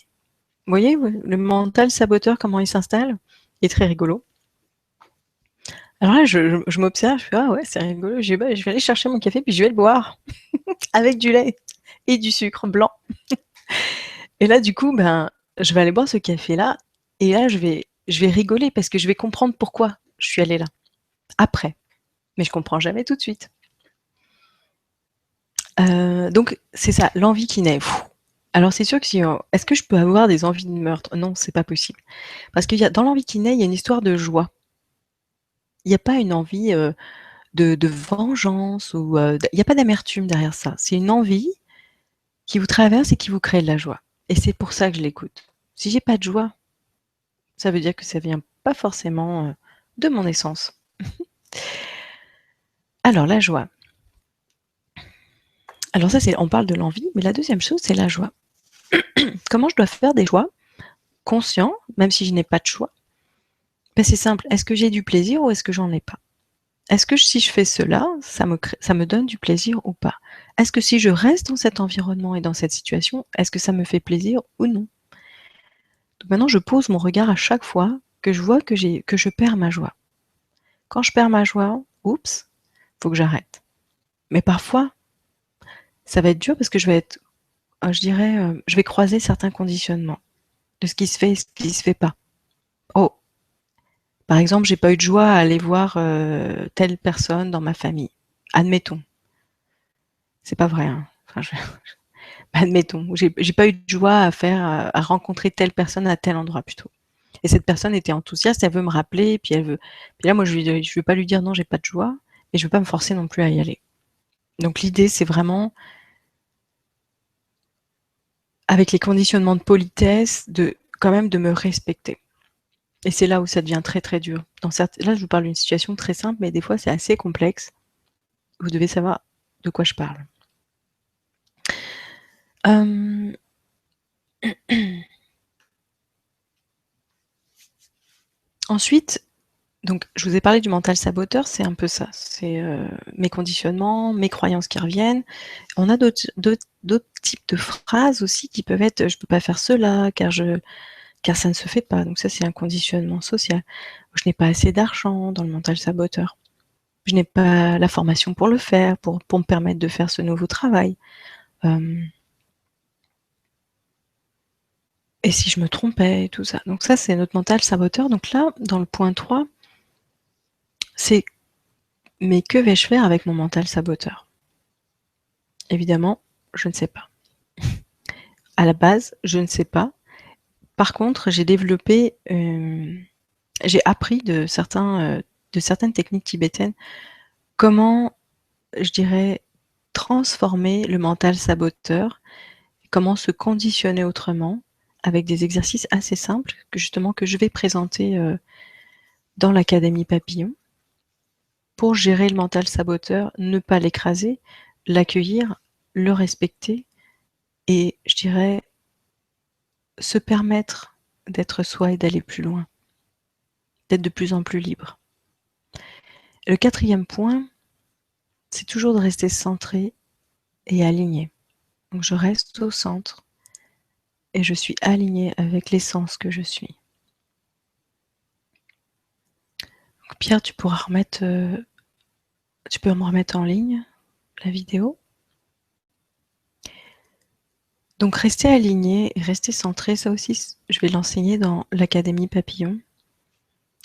Vous voyez, le mental saboteur, comment il s'installe? Il est très rigolo. Alors là, je m'observe, je fais, ah ouais, c'est rigolo, je vais aller chercher mon café, puis je vais le boire, avec du lait et du sucre blanc. Et là, du coup, ben, je vais aller boire ce café-là, et là, je vais rigoler, parce que je vais comprendre pourquoi je suis allée là, après. Mais je comprends jamais tout de suite. Donc c'est ça, l'envie qui naît. Alors c'est sûr que si, est-ce que je peux avoir des envies de meurtre? Non, c'est pas possible. Parce qu'il y a dans l'envie qui naît, il y a une histoire de joie. Il n'y a pas une envie, de vengeance ou, il n'y a pas d'amertume derrière ça. C'est une envie qui vous traverse et qui vous crée de la joie. Et c'est pour ça que je l'écoute. Si j'ai pas de joie, ça veut dire que ça vient pas forcément, de mon essence. Alors la joie. Alors ça, on parle de l'envie, mais la deuxième chose, c'est la joie. Comment je dois faire des choix conscients, même si je n'ai pas de choix? Ben, c'est simple, est-ce que j'ai du plaisir ou est-ce que j'en ai pas? Est-ce que si je fais cela, ça me donne du plaisir ou pas? Est-ce que si je reste dans cet environnement et dans cette situation, est-ce que ça me fait plaisir ou non? Donc maintenant, je pose mon regard à chaque fois que je vois que je perds ma joie. Quand je perds ma joie, oups, faut que j'arrête. Mais parfois, ça va être dur parce que je vais être, je dirais, je vais croiser certains conditionnements de ce qui se fait et ce qui se fait pas. Oh, par exemple, j'ai pas eu de joie à aller voir telle personne dans ma famille. Admettons. C'est pas vrai, hein. Enfin, admettons, j'ai pas eu de joie à rencontrer telle personne à tel endroit plutôt. Et cette personne était enthousiaste, elle veut me rappeler, puis là, moi, je vais pas lui dire non, j'ai pas de joie, et je veux pas me forcer non plus à y aller. Donc l'idée, c'est vraiment, avec les conditionnements de politesse, quand même de me respecter. Et c'est là où ça devient très très dur. Là, je vous parle d'une situation très simple, mais des fois, c'est assez complexe. Vous devez savoir de quoi je parle. Ensuite, donc, je vous ai parlé du mental saboteur, c'est un peu ça. C'est mes conditionnements, mes croyances qui reviennent. On a d'autres types de phrases aussi qui peuvent être je ne peux pas faire cela car ça ne se fait pas. Donc, ça, c'est un conditionnement social. Je n'ai pas assez d'argent dans le mental saboteur. Je n'ai pas la formation pour le faire, pour me permettre de faire ce nouveau travail. Et si je me trompais, tout ça. Donc, ça, c'est notre mental saboteur. Donc, là, dans le point 3, c'est mais que vais-je faire avec mon mental saboteur? Évidemment, je ne sais pas. À la base, je ne sais pas. Par contre, j'ai développé, j'ai appris de certaines techniques tibétaines, comment, je dirais, transformer le mental saboteur, comment se conditionner autrement, avec des exercices assez simples que je vais présenter dans l'Académie Papillon, pour gérer le mental saboteur, ne pas l'écraser, l'accueillir, le respecter et je dirais se permettre d'être soi et d'aller plus loin, d'être de plus en plus libre. Le 4e point, c'est toujours de rester centré et aligné. Donc je reste au centre et je suis alignée avec l'essence que je suis. Donc Pierre, tu peux me remettre en ligne la vidéo. Donc rester aligné et rester centré, ça aussi, je vais l'enseigner dans l'Académie Papillon.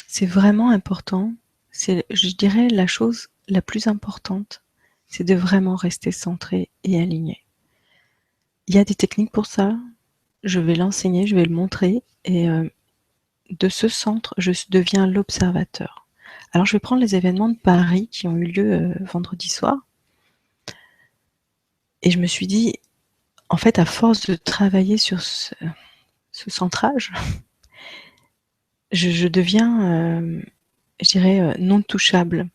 C'est vraiment important. C'est, je dirais, la chose la plus importante, c'est de vraiment rester centré et aligné. Il y a des techniques pour ça. Je vais l'enseigner, je vais le montrer. Et de ce centre, je deviens l'observateur. Alors, je vais prendre les événements de Paris qui ont eu lieu vendredi soir. Et je me suis dit, en fait, à force de travailler sur ce centrage, je deviens, je dirais, non touchable.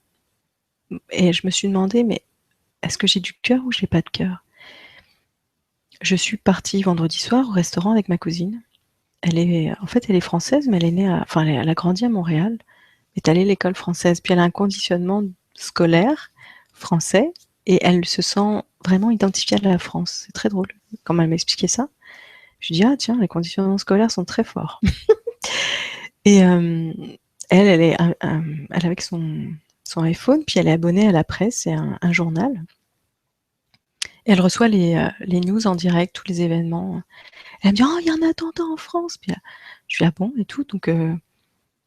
Et je me suis demandé, mais est-ce que j'ai du cœur ou j'ai pas de cœur? Je suis partie vendredi soir au restaurant avec ma cousine. Elle est française, mais elle a grandi à Montréal, est allée à l'école française. Puis elle a un conditionnement scolaire français et elle se sent vraiment identifiée à la France. C'est très drôle. Quand elle m'a expliqué ça, je dis ah tiens, les conditionnements scolaires sont très forts. Et elle est avec son iPhone, puis elle est abonnée à la presse, c'est un journal. Et elle reçoit les news en direct, tous les événements. Elle me dit: «Oh, il y a un attentat en France!» Puis je fais: «Ah bon?» et tout. Donc je lui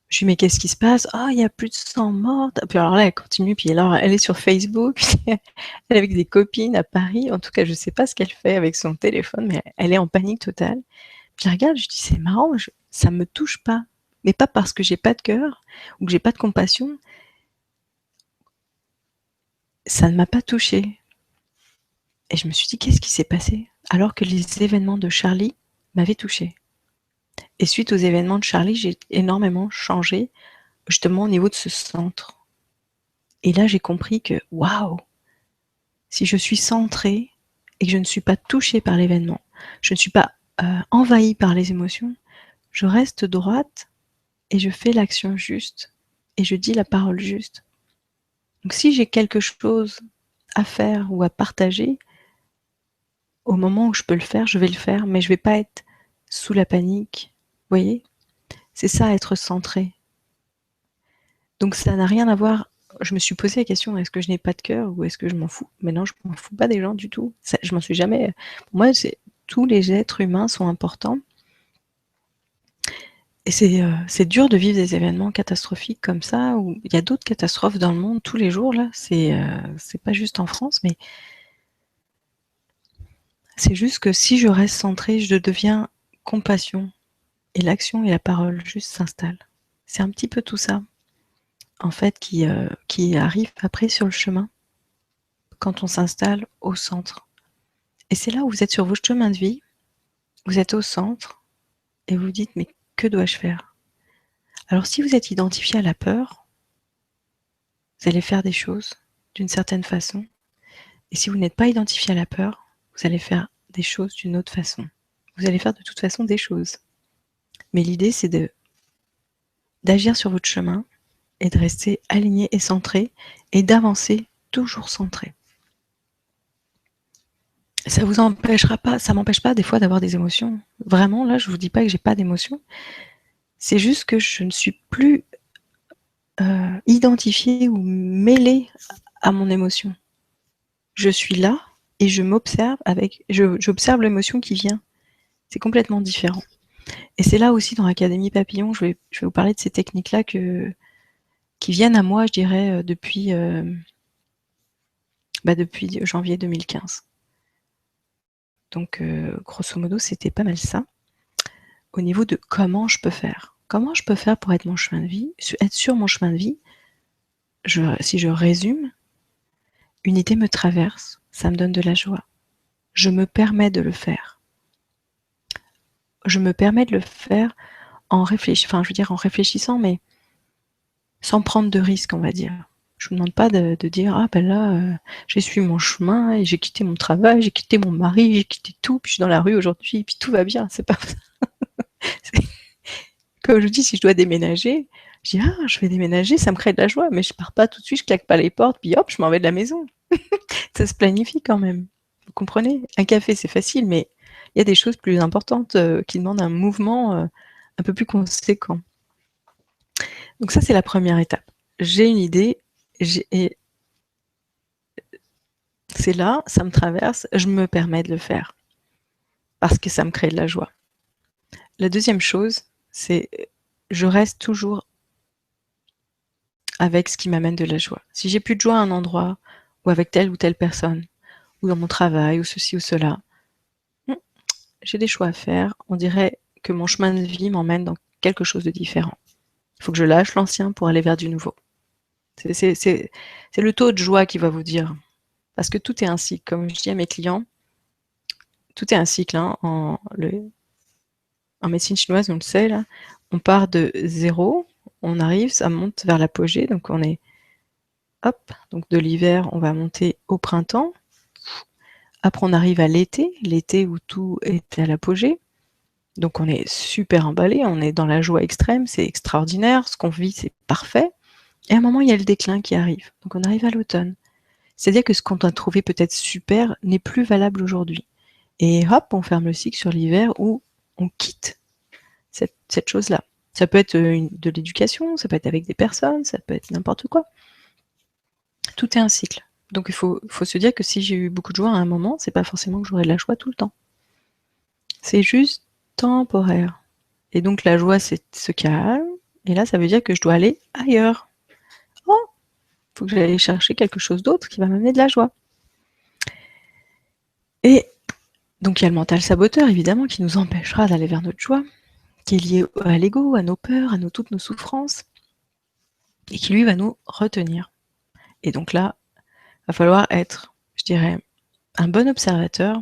dis: «Mais qu'est-ce qui se passe?» «Ah, il y a plus de 100 morts.» Puis alors là, elle continue. Puis alors, elle est sur Facebook. Elle est avec des copines à Paris. En tout cas, je sais pas ce qu'elle fait avec son téléphone, mais elle est en panique totale. Puis je regarde, je dis: «C'est marrant, ça me touche pas.» Mais pas parce que j'ai pas de cœur ou que j'ai pas de compassion. Ça ne m'a pas touchée. Et je me suis dit: «Qu'est-ce qui s'est passé?» alors que les événements de Charlie m'avaient touchée. Et suite aux événements de Charlie, j'ai énormément changé, justement au niveau de ce centre. Et là, j'ai compris que, waouh! Si je suis centrée et que je ne suis pas touchée par l'événement, je ne suis pas envahie par les émotions, je reste droite et je fais l'action juste et je dis la parole juste. Donc si j'ai quelque chose à faire ou à partager, au moment où je peux le faire, je vais le faire, mais je vais pas être sous la panique. Vous voyez? C'est ça, être centré. Donc ça n'a rien à voir. Je me suis posé la question, est-ce que je n'ai pas de cœur ou est-ce que je m'en fous? Mais non, je m'en fous pas des gens du tout. Ça, je m'en suis jamais. Pour moi, tous les êtres humains sont importants. Et c'est dur de vivre des événements catastrophiques comme ça, où il y a d'autres catastrophes dans le monde tous les jours là. C'est pas juste en France, mais c'est juste que si je reste centrée, je deviens compassion et l'action et la parole juste s'installent. C'est un petit peu tout ça, en fait, qui arrive après sur le chemin, quand on s'installe au centre. Et c'est là où vous êtes sur votre chemin de vie, vous êtes au centre et vous vous dites: «Mais que dois-je faire?» Alors si vous êtes identifié à la peur, vous allez faire des choses d'une certaine façon. Et si vous n'êtes pas identifié à la peur, vous allez faire des choses d'une autre façon. Vous allez faire de toute façon des choses. Mais l'idée, c'est d'agir sur votre chemin et de rester aligné et centré et d'avancer toujours centré. Ça vous empêchera pas, ça m'empêche pas des fois d'avoir des émotions. Vraiment, là, je vous dis pas que j'ai pas d'émotions. C'est juste que je ne suis plus identifiée ou mêlée à mon émotion. Je suis là et je m'observe j'observe l'émotion qui vient. C'est complètement différent. Et c'est là aussi dans l'Académie Papillon, je vais vous parler de ces techniques-là qui viennent à moi, je dirais, depuis janvier 2015. Donc, grosso modo, c'était pas mal ça. Au niveau de comment je peux faire. Comment je peux faire pour être sur mon chemin de vie? Si je résume, une idée me traverse, ça me donne de la joie. Je me permets de le faire. Je me permets de le faire en réfléchissant, mais sans prendre de risques, on va dire. Je vous demande pas de dire ah ben là j'ai suivi mon chemin et j'ai quitté mon travail, j'ai quitté mon mari, j'ai quitté tout, puis je suis dans la rue aujourd'hui, et puis tout va bien. C'est pas ça. Comme je dis, si je dois déménager, je dis ah je vais déménager, ça me crée de la joie, mais je pars pas tout de suite, je claque pas les portes, puis hop, je m'en vais de la maison. Ça se planifie quand même. Vous comprenez? Un café c'est facile, mais il y a des choses plus importantes qui demandent un mouvement un peu plus conséquent. Donc ça c'est la première étape. J'ai une idée, et c'est là, ça me traverse, je me permets de le faire parce que ça me crée de la joie. La deuxième chose, c'est je reste toujours avec ce qui m'amène de la joie. Si j'ai plus de joie à un endroit ou avec telle ou telle personne ou dans mon travail ou ceci ou cela, j'ai des choix à faire. On dirait que mon chemin de vie m'emmène dans quelque chose de différent. Il faut que je lâche l'ancien pour aller vers du nouveau. C'est le taux de joie qui va vous dire. Parce que tout est un cycle. Comme je dis à mes clients, tout est un cycle. Hein. En médecine chinoise, on le sait, là, on part de 0, on arrive, ça monte vers l'apogée, donc on est, hop, donc de l'hiver, on va monter au printemps. Après, on arrive à l'été où tout est à l'apogée. Donc on est super emballé, on est dans la joie extrême, c'est extraordinaire, ce qu'on vit, c'est parfait. Et à un moment, il y a le déclin qui arrive. Donc on arrive à l'automne. C'est-à-dire que ce qu'on a trouvé peut-être super n'est plus valable aujourd'hui. Et hop, on ferme le cycle sur l'hiver où on quitte cette chose-là. Ça peut être de l'éducation, ça peut être avec des personnes, ça peut être n'importe quoi. Tout est un cycle. Donc il faut se dire que si j'ai eu beaucoup de joie à un moment, c'est pas forcément que j'aurai de la joie tout le temps. C'est juste temporaire. Et donc la joie se calme, et là ça veut dire que je dois aller ailleurs. Oh, il faut que j'aille chercher quelque chose d'autre qui va m'amener de la joie. Et donc il y a le mental saboteur, évidemment, qui nous empêchera d'aller vers notre joie, qui est lié à l'ego, à nos peurs, à toutes nos souffrances, et qui lui va nous retenir. Et donc là, il va falloir être, je dirais, un bon observateur,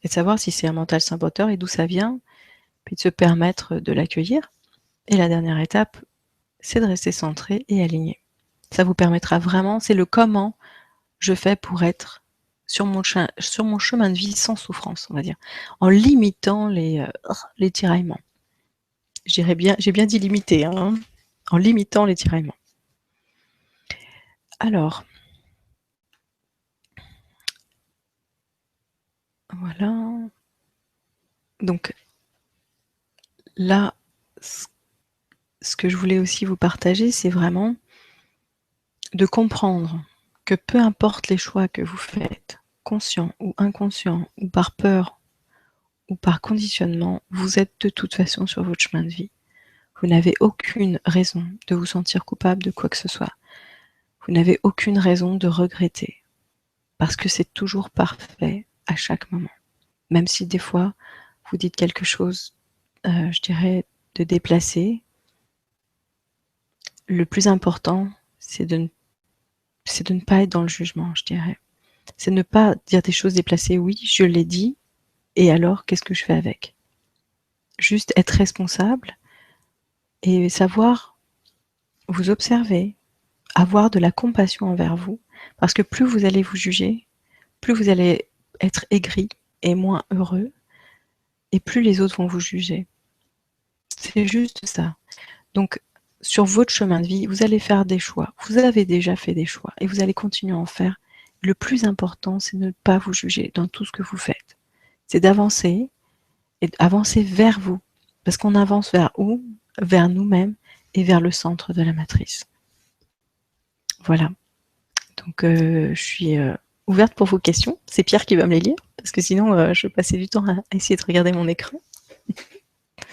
et de savoir si c'est un mental saboteur et d'où ça vient, puis de se permettre de l'accueillir. Et la dernière étape, c'est de rester centré et aligné. Ça vous permettra vraiment, c'est le comment je fais pour être sur mon chemin de vie sans souffrance, on va dire, en limitant les tiraillements. J'ai bien dit limiter, hein, en limitant les tiraillements. Alors, voilà. Donc, là, ce que je voulais aussi vous partager, c'est vraiment de comprendre que peu importe les choix que vous faites, conscients ou inconscients, ou par peur, ou par conditionnement, vous êtes de toute façon sur votre chemin de vie. Vous n'avez aucune raison de vous sentir coupable de quoi que ce soit. Vous n'avez aucune raison de regretter, parce que c'est toujours parfait à chaque moment. Même si des fois, vous dites quelque chose, je dirais, de déplacé, le plus important, c'est de ne pas être dans le jugement, je dirais. C'est ne pas dire des choses déplacées. Oui, je l'ai dit, et alors, qu'est-ce que je fais avec? Juste être responsable et savoir vous observer, avoir de la compassion envers vous, parce que plus vous allez vous juger, plus vous allez être aigri et moins heureux, et plus les autres vont vous juger. C'est juste ça. Donc, sur votre chemin de vie, vous allez faire des choix. Vous avez déjà fait des choix et vous allez continuer à en faire. Le plus important, c'est de ne pas vous juger dans tout ce que vous faites. C'est d'avancer et d'avancer vers vous. Parce qu'on avance vers où? Vers nous-mêmes et vers le centre de la matrice. Voilà. Donc, je suis ouverte pour vos questions. C'est Pierre qui va me les lire, parce que sinon, je vais passer du temps à essayer de regarder mon écran.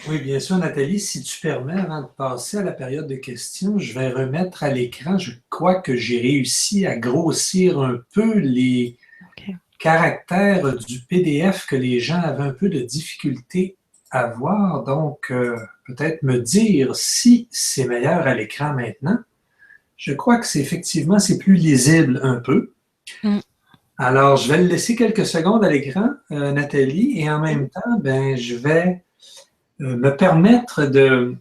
Oui, bien sûr, Nathalie, si tu permets, avant de passer à la période de questions, je vais remettre à l'écran, je crois que j'ai réussi à grossir un peu les caractères du PDF que les gens avaient un peu de difficulté à voir. Donc, peut-être me dire si c'est meilleur à l'écran maintenant. Je crois que c'est effectivement, c'est plus lisible un peu. Alors, je vais le laisser quelques secondes à l'écran, Nathalie, et en même temps, ben, je vais me permettre de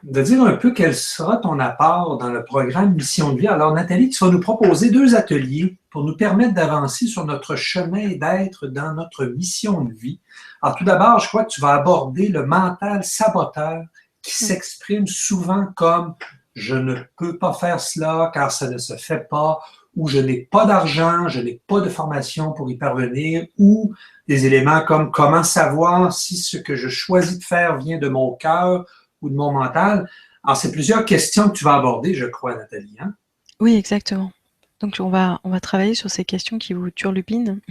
dire un peu quel sera ton apport dans le programme Mission de vie. Alors, Nathalie, tu vas nous proposer 2 ateliers pour nous permettre d'avancer sur notre chemin et d'être dans notre mission de vie. Alors, tout d'abord, je crois que tu vas aborder le mental saboteur qui s'exprime souvent comme je ne peux pas faire cela car ça ne se fait pas, ou je n'ai pas d'argent, je n'ai pas de formation pour y parvenir, ou des éléments comme comment savoir si ce que je choisis de faire vient de mon cœur ou de mon mental. Alors, c'est plusieurs questions que tu vas aborder, je crois, Nathalie. Hein? Oui, exactement. Donc, on va travailler sur ces questions qui vous turlupinent.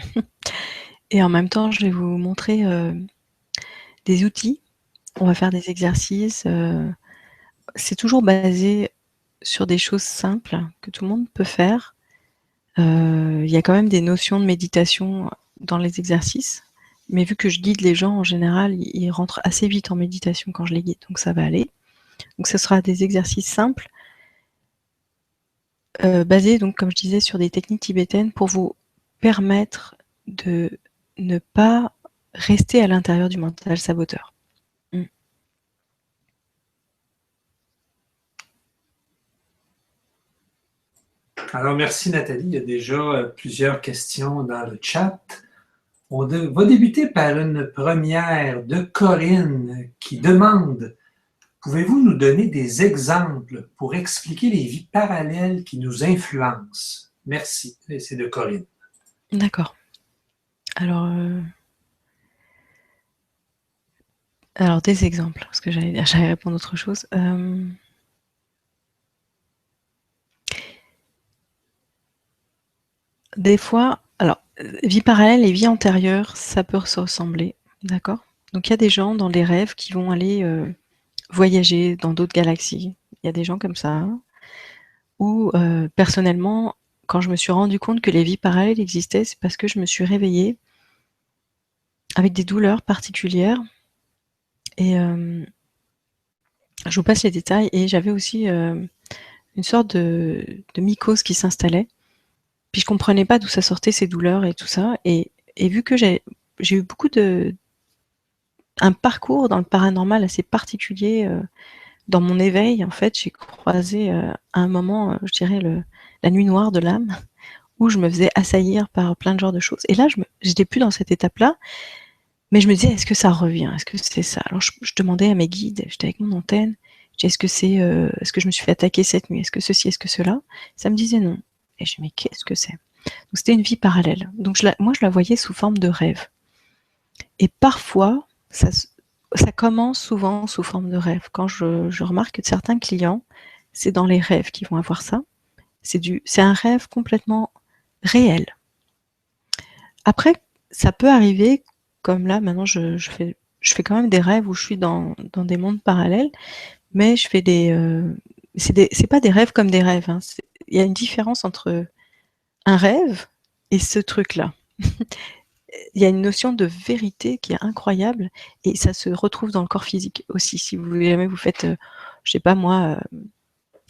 Et en même temps, je vais vous montrer des outils. On va faire des exercices. C'est toujours basé sur des choses simples que tout le monde peut faire. Il y a quand même des notions de méditation dans les exercices. Mais vu que je guide les gens, en général, ils rentrent assez vite en méditation quand je les guide. Donc, ça va aller. Donc, ce sera des exercices simples, basés, donc, comme je disais, sur des techniques tibétaines pour vous permettre de ne pas rester à l'intérieur du mental saboteur. Alors, merci Nathalie. Il y a déjà plusieurs questions dans le chat. On va débuter par une première de Corinne qui demande: pouvez-vous nous donner des exemples pour expliquer les vies parallèles qui nous influencent? Merci. Et c'est de Corinne. D'accord. Alors, des exemples, parce que j'allais répondre à autre chose. Des fois, alors, vie parallèle et vie antérieure, ça peut se ressembler, d'accord? Donc, il y a des gens dans les rêves qui vont aller voyager dans d'autres galaxies. Il y a des gens comme ça. Ou personnellement, quand je me suis rendu compte que les vies parallèles existaient, c'est parce que je me suis réveillée avec des douleurs particulières. Et je vous passe les détails. Et j'avais aussi une sorte de mycose qui s'installait. Puis je comprenais pas d'où ça sortait, ces douleurs et tout ça. Et vu que j'ai eu beaucoup un parcours dans le paranormal assez particulier, dans mon éveil, en fait, j'ai croisé à un moment, je dirais, la nuit noire de l'âme, où je me faisais assaillir par plein de genres de choses. Et là, j'étais plus dans cette étape-là, mais je me disais: «Est-ce que ça revient? Est-ce que c'est ça?» Alors je demandais à mes guides, j'étais avec mon antenne, je dis: «Est-ce que je me suis fait attaquer cette nuit? Est-ce que ceci? Est-ce que cela?» Ça me disait non. Et je dis: «Mais qu'est-ce que c'est?» Donc c'était une vie parallèle. Donc moi, je la voyais sous forme de rêve. Et parfois, ça commence souvent sous forme de rêve. Quand je remarque que certains clients, c'est dans les rêves qu'ils vont avoir ça. C'est un rêve complètement réel. Après, ça peut arriver, comme là, maintenant, je fais quand même des rêves où je suis dans des mondes parallèles, mais je fais c'est pas des rêves comme des rêves, hein. Il y a une différence entre un rêve et ce truc-là. Il y a une notion de vérité qui est incroyable et ça se retrouve dans le corps physique aussi. Si jamais vous faites, je sais pas moi,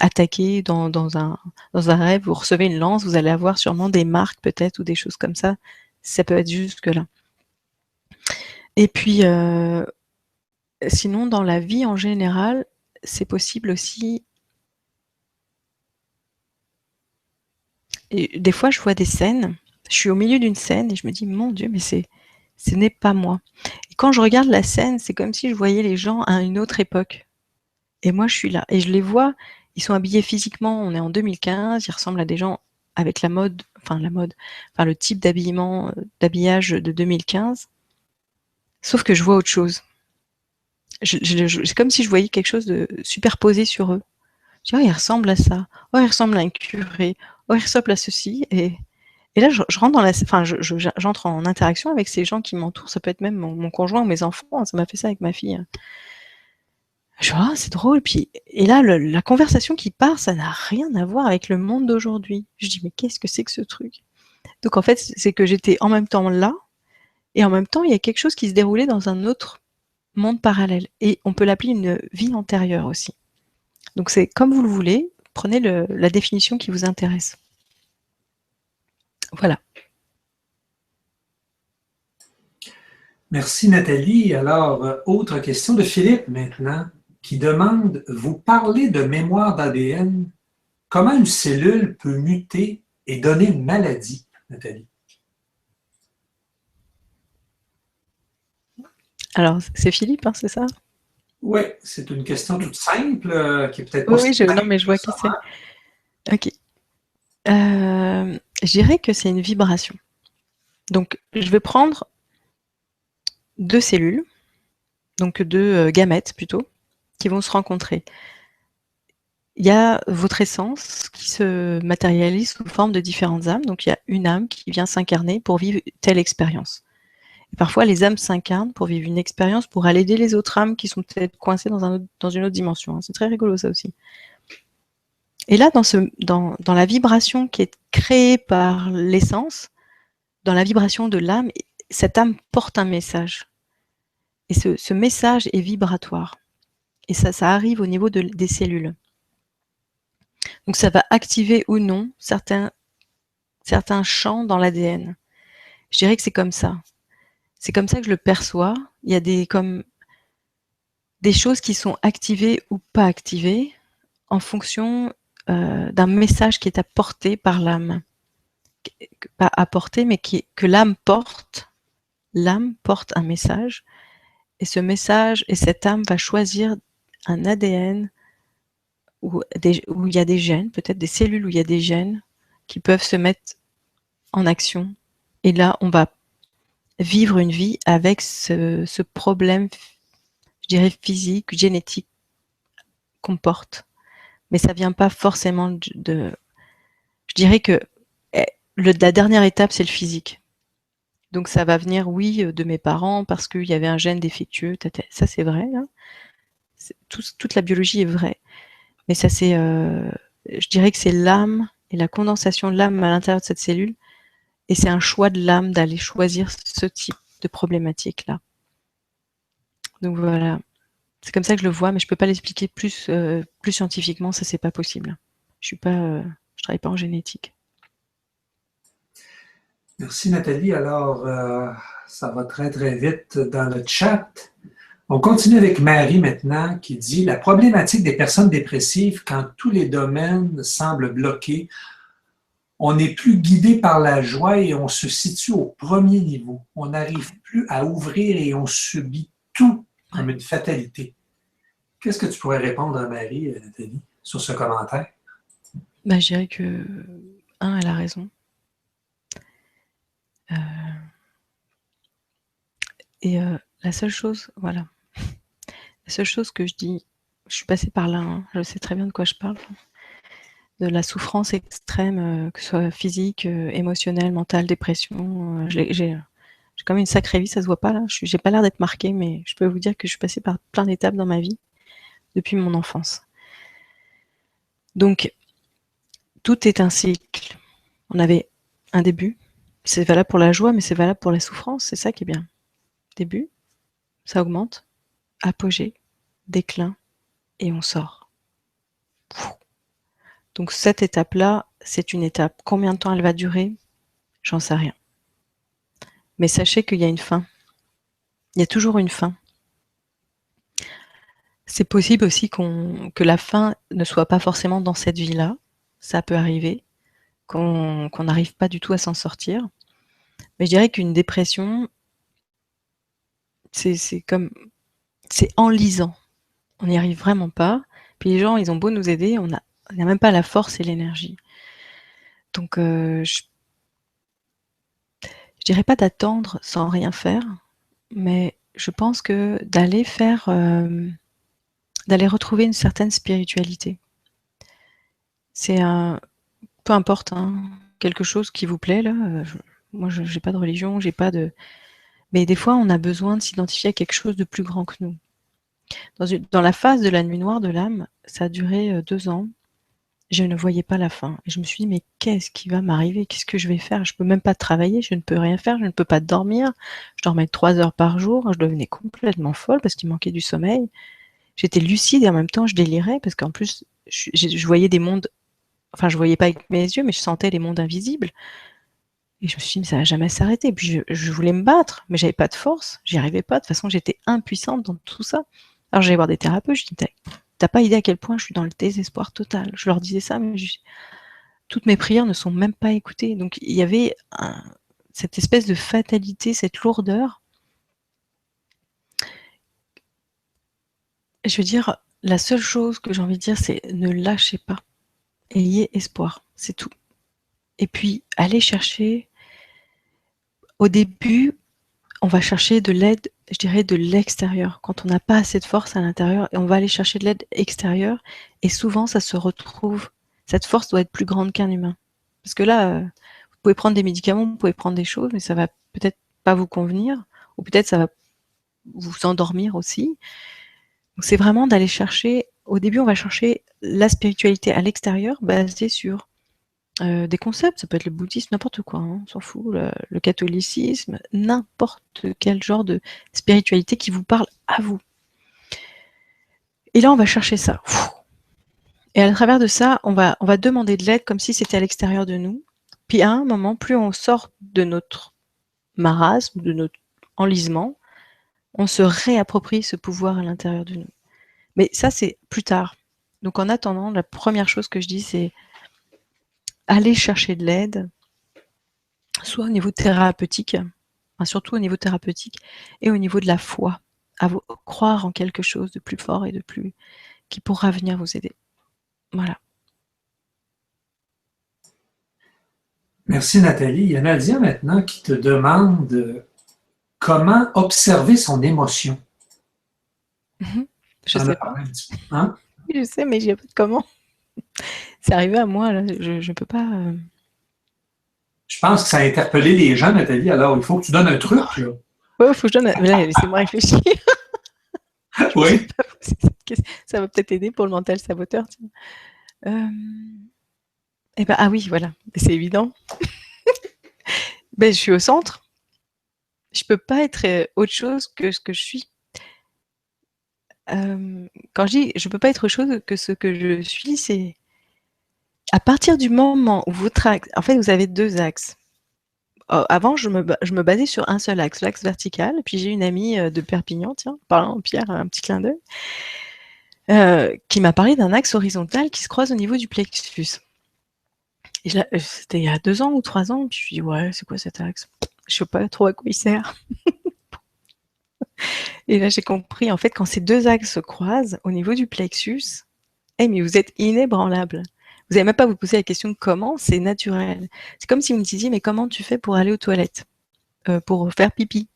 attaquer dans un rêve, vous recevez une lance, vous allez avoir sûrement des marques peut-être ou des choses comme ça. Ça peut être jusque-là. Et puis, sinon dans la vie en général, c'est possible aussi Et des fois, je vois des scènes, je suis au milieu d'une scène et je me dis: «Mon Dieu, mais ce n'est pas moi». Et quand je regarde la scène, c'est comme si je voyais les gens à une autre époque et moi, je suis là et je les vois, ils sont habillés physiquement, on est en 2015, ils ressemblent à des gens avec enfin le type d'habillement, d'habillage de 2015, sauf que je vois autre chose. C'est comme si je voyais quelque chose de superposé sur eux. Je dis: «Oh, il ressemble à ça. Oh, il ressemble à un curé. Oh, il ressemble à ceci» et là, je rentre dans la enfin, j'entre en interaction avec ces gens qui m'entourent. Ça peut être même mon conjoint ou mes enfants, hein, ça m'a fait ça avec ma fille. Je fais: «Ah, c'est drôle», puis et là, la conversation qui part, ça n'a rien à voir avec le monde d'aujourd'hui. Je dis: «Mais qu'est-ce que c'est que ce truc?» Donc en fait, c'est que j'étais en même temps là et en même temps, il y a quelque chose qui se déroulait dans un autre monde parallèle et on peut l'appeler une vie antérieure aussi. Donc c'est comme vous le voulez, prenez la définition qui vous intéresse. Voilà. Merci Nathalie. Alors, autre question de Philippe maintenant, qui demande, vous parlez de mémoire d'ADN, comment une cellule peut muter et donner une maladie, Nathalie? Alors, c'est Philippe, hein, c'est ça? Oui, c'est une question toute simple, qui est peut-être pas Oui, si oui, non, simple mais je que vois ça. qui c'est. Ok. Je dirais que c'est une vibration. Donc, je vais prendre deux cellules, donc deux gamètes plutôt, qui vont se rencontrer. Il y a votre essence qui se matérialise sous forme de différentes âmes. Donc, il y a une âme qui vient s'incarner pour vivre telle expérience. Et parfois, les âmes s'incarnent pour vivre une expérience, pour aller aider les autres âmes qui sont peut-être coincées dans une autre dimension. C'est très rigolo, ça aussi. Et là, dans la vibration qui est créée par l'essence, dans la vibration de l'âme, cette âme porte un message. Et ce message est vibratoire. Et ça arrive au niveau des cellules. Donc ça va activer ou non certains champs dans l'ADN. Je dirais que c'est comme ça. C'est comme ça que je le perçois. Il y a comme des choses qui sont activées ou pas activées en fonction d'un message qui est apporté par l'âme. Pas apporté, mais que l'âme porte. L'âme porte un message. Et ce message, et cette âme va choisir un ADN où il y a des gènes, peut-être des cellules où il y a des gènes qui peuvent se mettre en action. Et là, on va vivre une vie avec ce problème, je dirais physique, génétique qu'on porte. Mais ça vient pas forcément je dirais que la dernière étape, c'est le physique. Donc ça va venir, oui, de mes parents parce qu'il y avait un gène défectueux. Ça, c'est vrai. Hein. Toute la biologie est vraie. Mais ça, je dirais que c'est l'âme et la condensation de l'âme à l'intérieur de cette cellule. Et c'est un choix de l'âme d'aller choisir ce type de problématique-là. Donc voilà. C'est comme ça que je le vois, mais je peux pas l'expliquer plus scientifiquement, ça c'est pas possible. Je travaille pas en génétique. Merci Nathalie. Alors, ça va très très vite dans le chat. On continue avec Marie maintenant qui dit la problématique des personnes dépressives quand tous les domaines semblent bloqués. On n'est plus guidé par la joie et on se situe au premier niveau. On n'arrive plus à ouvrir et on subit tout comme une fatalité. Qu'est-ce que tu pourrais répondre à Marie, Nathalie, sur ce commentaire? Je dirais que, elle a raison. Et la seule chose, voilà, la seule chose que je dis, je suis passée par là, hein, je sais très bien de quoi je parle, de la souffrance extrême, que ce soit physique, émotionnelle, mentale, dépression. J'ai quand même une sacrée vie, ça se voit pas là. J'ai pas l'air d'être marquée, mais je peux vous dire que je suis passée par plein d'étapes dans ma vie depuis mon enfance. Donc, tout est un cycle. On avait un début, c'est valable pour la joie, mais c'est valable pour la souffrance, c'est ça qui est bien. Début, ça augmente, apogée, déclin, et on sort. Donc cette étape-là, c'est une étape. Combien de temps elle va durer? J'en sais rien. Mais sachez qu'il y a une fin. Il y a toujours une fin. C'est possible aussi que la fin ne soit pas forcément dans cette vie-là. Ça peut arriver. qu'on n'arrive pas du tout à s'en sortir. Mais je dirais qu'une dépression, c'est enlisant. On n'y arrive vraiment pas. Puis les gens, ils ont beau nous aider, on n'a même pas la force et l'énergie. Donc, je dirais pas d'attendre sans rien faire, mais je pense que d'aller retrouver une certaine spiritualité. C'est peu importe, hein, quelque chose qui vous plaît là. Moi, j'ai pas de religion, j'ai pas de. Mais des fois, on a besoin de s'identifier à quelque chose de plus grand que nous. Dans la phase de la nuit noire de l'âme, ça a duré 2 ans. Je ne voyais pas la fin. Et je me suis dit, mais qu'est-ce qui va m'arriver? Qu'est-ce que je vais faire? Je peux même pas travailler, je ne peux rien faire, je ne peux pas dormir. Je dormais 3 heures par jour, je devenais complètement folle parce qu'il manquait du sommeil. J'étais lucide et en même temps je délirais parce qu'en plus, je voyais des mondes, enfin je voyais pas avec mes yeux, mais je sentais les mondes invisibles. Et je me suis dit, mais ça va jamais s'arrêter. Puis je voulais me battre, mais j'avais pas de force, j'y arrivais pas. De toute façon, j'étais impuissante dans tout ça. Alors j'allais voir des thérapeutes, je dis, t'as pas idée à quel point je suis dans le désespoir total. Je leur disais ça, mais toutes mes prières ne sont même pas écoutées. Donc il y avait cette espèce de fatalité, cette lourdeur. Je veux dire, la seule chose que j'ai envie de dire, c'est ne lâchez pas. Ayez espoir, c'est tout. Et puis, allez chercher. Au début, on va chercher de l'aide, je dirais, de l'extérieur. Quand on n'a pas assez de force à l'intérieur, et on va aller chercher de l'aide extérieure. Et souvent, ça se retrouve. Cette force doit être plus grande qu'un humain. Parce que là, vous pouvez prendre des médicaments, vous pouvez prendre des choses, mais ça va peut-être pas vous convenir, ou peut-être ça va vous endormir aussi. Donc c'est vraiment d'aller chercher. Au début, on va chercher la spiritualité à l'extérieur, basée sur des concepts. Ça peut être le bouddhisme, n'importe quoi, hein, on s'en fout. Le catholicisme, n'importe quel genre de spiritualité qui vous parle à vous. Et là, on va chercher ça. Et à travers de ça, on va demander de l'aide comme si c'était à l'extérieur de nous. Puis à un moment, plus on sort de notre marasme, de notre enlisement, on se réapproprie ce pouvoir à l'intérieur de nous. Mais ça, c'est plus tard. Donc en attendant, la première chose que je dis, c'est aller chercher de l'aide, soit au niveau thérapeutique, enfin, surtout au niveau thérapeutique, et au niveau de la foi, croire en quelque chose de plus fort et de plus qui pourra venir vous aider. Voilà. Merci Nathalie. Il y a Nadia maintenant qui te demande comment observer son émotion. Je sais pas. Un petit peu, hein? Oui, je sais, mais j'ai pas de comment. C'est arrivé à moi, là. Je peux pas. Je pense que ça a interpellé les gens, Nathalie. Alors, il faut que tu donnes un truc, là. Ouais, faut que je donne. Mais là, laissez-moi réfléchir. Je me suis Oui. pas posé cette question. Ça va peut-être aider pour le mental saboteur. Tiens. Eh ben, ah oui, voilà. C'est évident. Ben, je suis au centre. Je peux pas être autre chose que ce que je suis. Quand je dis je peux pas être autre chose que ce que je suis, c'est à partir du moment où votre axe, en fait, vous avez 2 axes. Avant, je me basais sur un seul axe, l'axe vertical. Puis j'ai une amie de Perpignan, tiens, parlant Pierre, un petit clin d'œil, qui m'a parlé d'un axe horizontal qui se croise au niveau du plexus. Et c'était il y a 2 ans ou 3 ans, puis je me dis ouais, c'est quoi cet axe? Je sais pas trop à quoi il sert. Et là, j'ai compris, en fait, quand ces 2 axes se croisent au niveau du plexus, mais vous êtes inébranlable. Vous n'avez même pas à vous poser la question de comment, c'est naturel. C'est comme si vous me disiez, mais comment tu fais pour aller aux toilettes, pour faire pipi?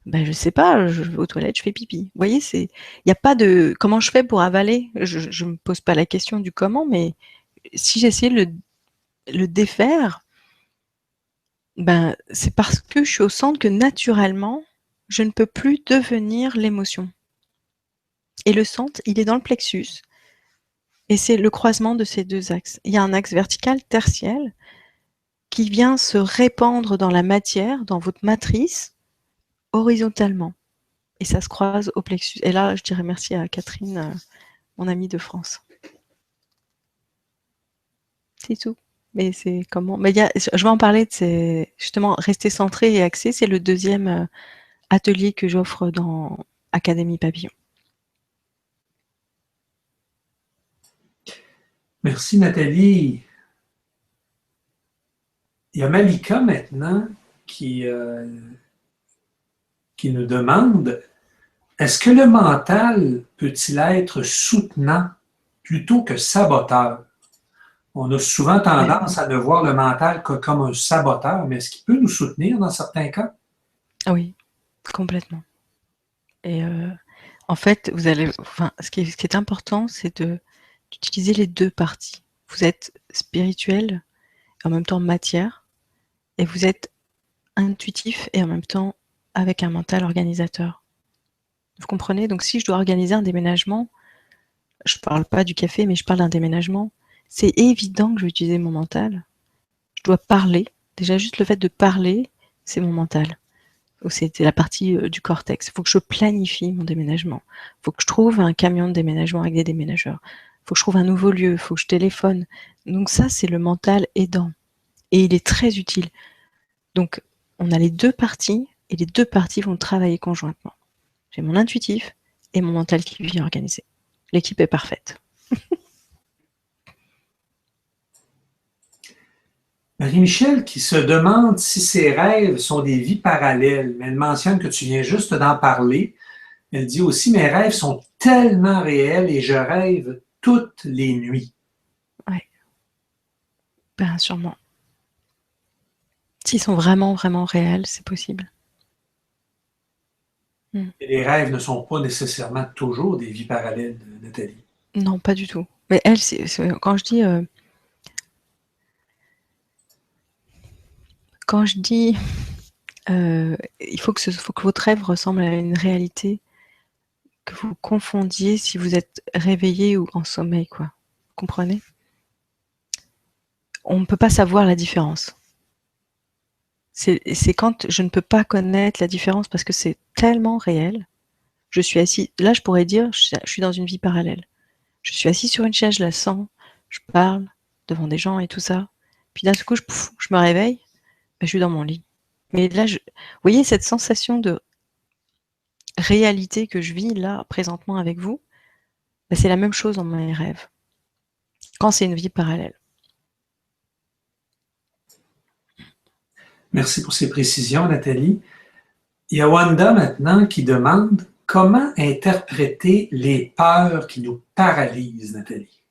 Ben, je sais pas, je vais aux toilettes, je fais pipi. Vous voyez, il n'y a pas de comment je fais pour avaler. Je me pose pas la question du comment, mais si j'essayais de le défaire, ben, c'est parce que je suis au centre que naturellement, je ne peux plus devenir l'émotion. Et le centre, il est dans le plexus. Et c'est le croisement de ces 2 axes. Il y a un axe vertical tertiel qui vient se répandre dans la matière, dans votre matrice, horizontalement. Et ça se croise au plexus. Et là, je dirais merci à Catherine, mon amie de France. C'est tout. Mais c'est comment. Mais je vais en parler de justement, rester centré et axé. C'est le 2e atelier que j'offre dans Académie Papillon. – – – – – – – – – – – – – – – – – – – – – – – – – – – – – – – – – – – – – – – – – – – – – – – – – – – – – – – – – – – – – – – – – – – – – – – – – – – – – – – – – – – – – – – – – – – – – – – – – – – – – – – – – – – – – – – – – – – – – – – –– – – – – – – – – – – – – – – – – – – – – – – – – – – – – – – – – – – – – – – – – – – – – – – – – – – – – – – – – – – – – – – – – – – – – – – – – – – – – – – – – – – – – – – – – – – – – – – – – – – – – – – – – – – – – – – – – – – – – – – – – – – – – – – – – – – – – – – – – – – – – – – – – – – – – –– Il y a Malika maintenant qui nous demande, est-ce que le mental peut-il être soutenant plutôt que saboteur? On a souvent tendance à ne voir le mental que comme un saboteur, mais est-ce qu'il peut nous soutenir dans certains cas? Oui, complètement. Et en fait, vous allez, enfin, ce qui est important, c'est d'utiliser les deux parties. Vous êtes spirituel, en même temps matière, et vous êtes intuitif et en même temps avec un mental organisateur. Vous comprenez? Donc si je dois organiser un déménagement, je parle pas du café, mais je parle d'un déménagement, c'est évident que je vais utiliser mon mental. Je dois parler. Déjà, juste le fait de parler, c'est mon mental. C'est la partie du cortex. Il faut que je planifie mon déménagement. Il faut que je trouve un camion de déménagement avec des déménageurs. Il faut que je trouve un nouveau lieu. Il faut que je téléphone. Donc ça, c'est le mental aidant. Et il est très utile. Donc, on a les deux parties et les deux parties vont travailler conjointement. J'ai mon intuitif et mon mental qui vient organiser. L'équipe est parfaite. Marie-Michel qui se demande si ses rêves sont des vies parallèles, mais elle mentionne que tu viens juste d'en parler. Elle dit aussi, mes rêves sont tellement réels et je rêve toutes les nuits. Ouais. Ben, sûrement. S'ils sont vraiment, vraiment réels, c'est possible. Et les rêves ne sont pas nécessairement toujours des vies parallèles, Nathalie. Non, pas du tout. Mais elle, quand je dis il faut que votre rêve ressemble à une réalité, que vous confondiez si vous êtes réveillé ou en sommeil, quoi. Vous comprenez? On ne peut pas savoir la différence. C'est quand je ne peux pas connaître la différence parce que c'est tellement réel. Je suis assis, là je pourrais dire, je suis dans une vie parallèle. Je suis assis sur une chaise, je la sens, je parle devant des gens et tout ça. Puis d'un coup, je me réveille, je suis dans mon lit. Mais là, vous voyez cette sensation de réalité que je vis là, présentement avec vous, bah, c'est la même chose dans mes rêves, quand c'est une vie parallèle. Merci pour ces précisions, Nathalie. Il y a Wanda maintenant qui demande comment interpréter les peurs qui nous paralysent, Nathalie.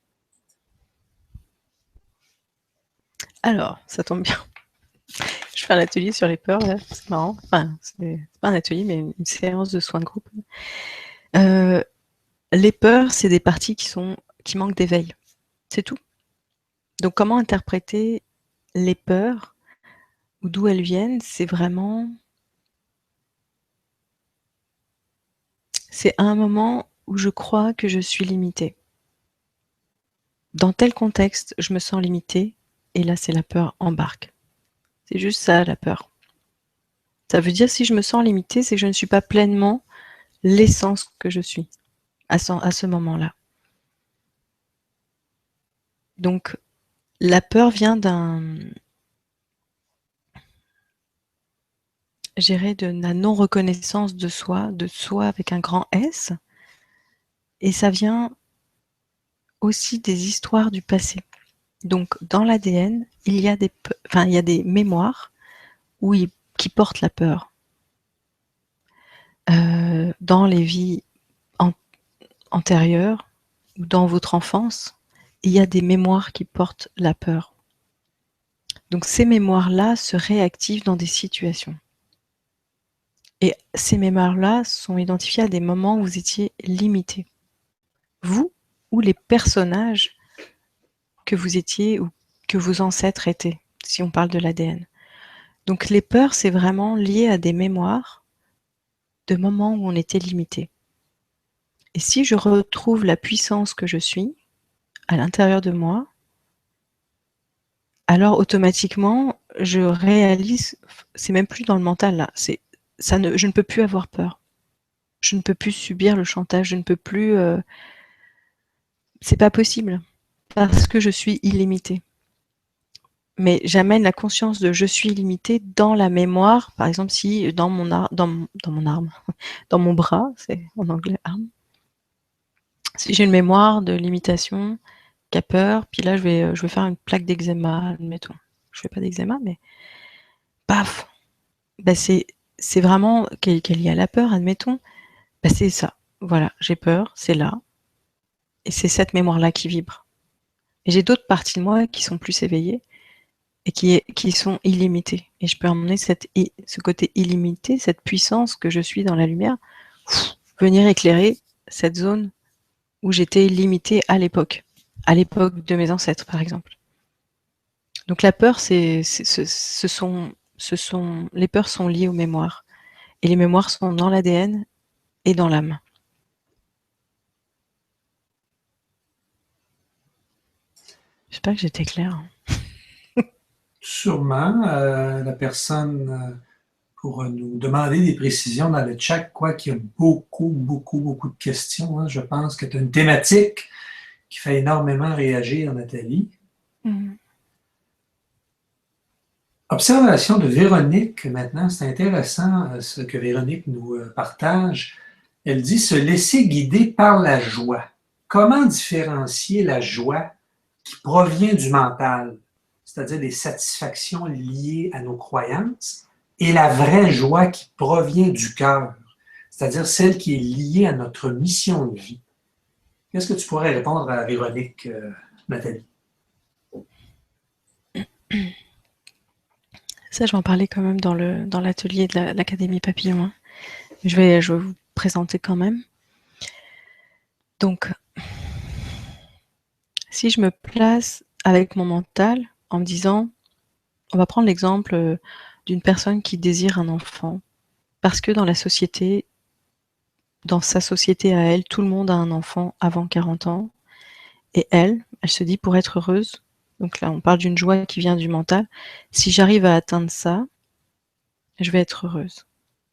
Alors, ça tombe bien. Je fais un atelier sur les peurs, là. C'est marrant. Enfin, c'est pas un atelier, mais une séance de soins de groupe. Les peurs, c'est des parties qui manquent d'éveil. C'est tout. Donc, comment interpréter les peurs ou d'où elles viennent? C'est à un moment où je crois que je suis limitée. Dans tel contexte, je me sens limitée, et là, c'est la peur embarque. C'est juste ça, la peur. Ça veut dire, si je me sens limitée, c'est que je ne suis pas pleinement l'essence que je suis à ce moment-là. Donc, la peur vient de la non-reconnaissance de soi avec un grand S, et ça vient aussi des histoires du passé. Donc, dans l'ADN, il y a des mémoires qui portent la peur. Dans les vies antérieures ou dans votre enfance, il y a des mémoires qui portent la peur. Donc ces mémoires-là se réactivent dans des situations. Et ces mémoires-là sont identifiées à des moments où vous étiez limité. Vous ou les personnages que vous étiez ou que vos ancêtres étaient, si on parle de l'ADN. Donc les peurs, c'est vraiment lié à des mémoires de moments où on était limité. Et si je retrouve la puissance que je suis à l'intérieur de moi, alors automatiquement, je réalise, c'est même plus dans le mental là, je ne peux plus avoir peur. Je ne peux plus subir le chantage, je ne peux plus, c'est pas possible, parce que je suis illimitée. Mais j'amène la conscience de je suis illimitée dans la mémoire, par exemple si dans mon arme, dans mon bras, c'est en anglais arme, si j'ai une mémoire de limitation, qui a peur, puis là je vais faire une plaque d'eczéma, admettons. je fais pas d'eczéma, mais paf, bah c'est vraiment qui est lié à la peur, admettons. Bah c'est ça. Voilà, j'ai peur, c'est là, et c'est cette mémoire-là qui vibre. Et j'ai d'autres parties de moi qui sont plus éveillées et qui sont illimitées. Et je peux emmener ce côté illimité, cette puissance que je suis dans la lumière, venir éclairer cette zone où j'étais limitée à l'époque de mes ancêtres, par exemple. Donc la peur, les peurs sont liées aux mémoires. Et les mémoires sont dans l'ADN et dans l'âme. J'espère que j'étais claire. Sûrement, la personne pour nous demander des précisions dans le chat, quoi qu'il y a beaucoup de questions. Hein. Je pense que tu as une thématique qui fait énormément réagir Nathalie. Observation de Véronique maintenant, c'est intéressant ce que Véronique nous partage. Elle dit se laisser guider par la joie. Comment différencier la joie qui provient du mental, c'est-à-dire des satisfactions liées à nos croyances, et la vraie joie qui provient du cœur, c'est-à-dire celle qui est liée à notre mission de vie? Qu'est-ce que tu pourrais répondre à Véronique, Nathalie? Ça, je vais en parler quand même dans l'atelier de l'Académie Papillon. Hein. Je vais vous présenter quand même. Donc, si je me place avec mon mental en me disant, on va prendre l'exemple d'une personne qui désire un enfant, parce que dans sa société à elle, tout le monde a un enfant avant 40 ans, et elle se dit pour être heureuse, donc là on parle d'une joie qui vient du mental, si j'arrive à atteindre ça, je vais être heureuse.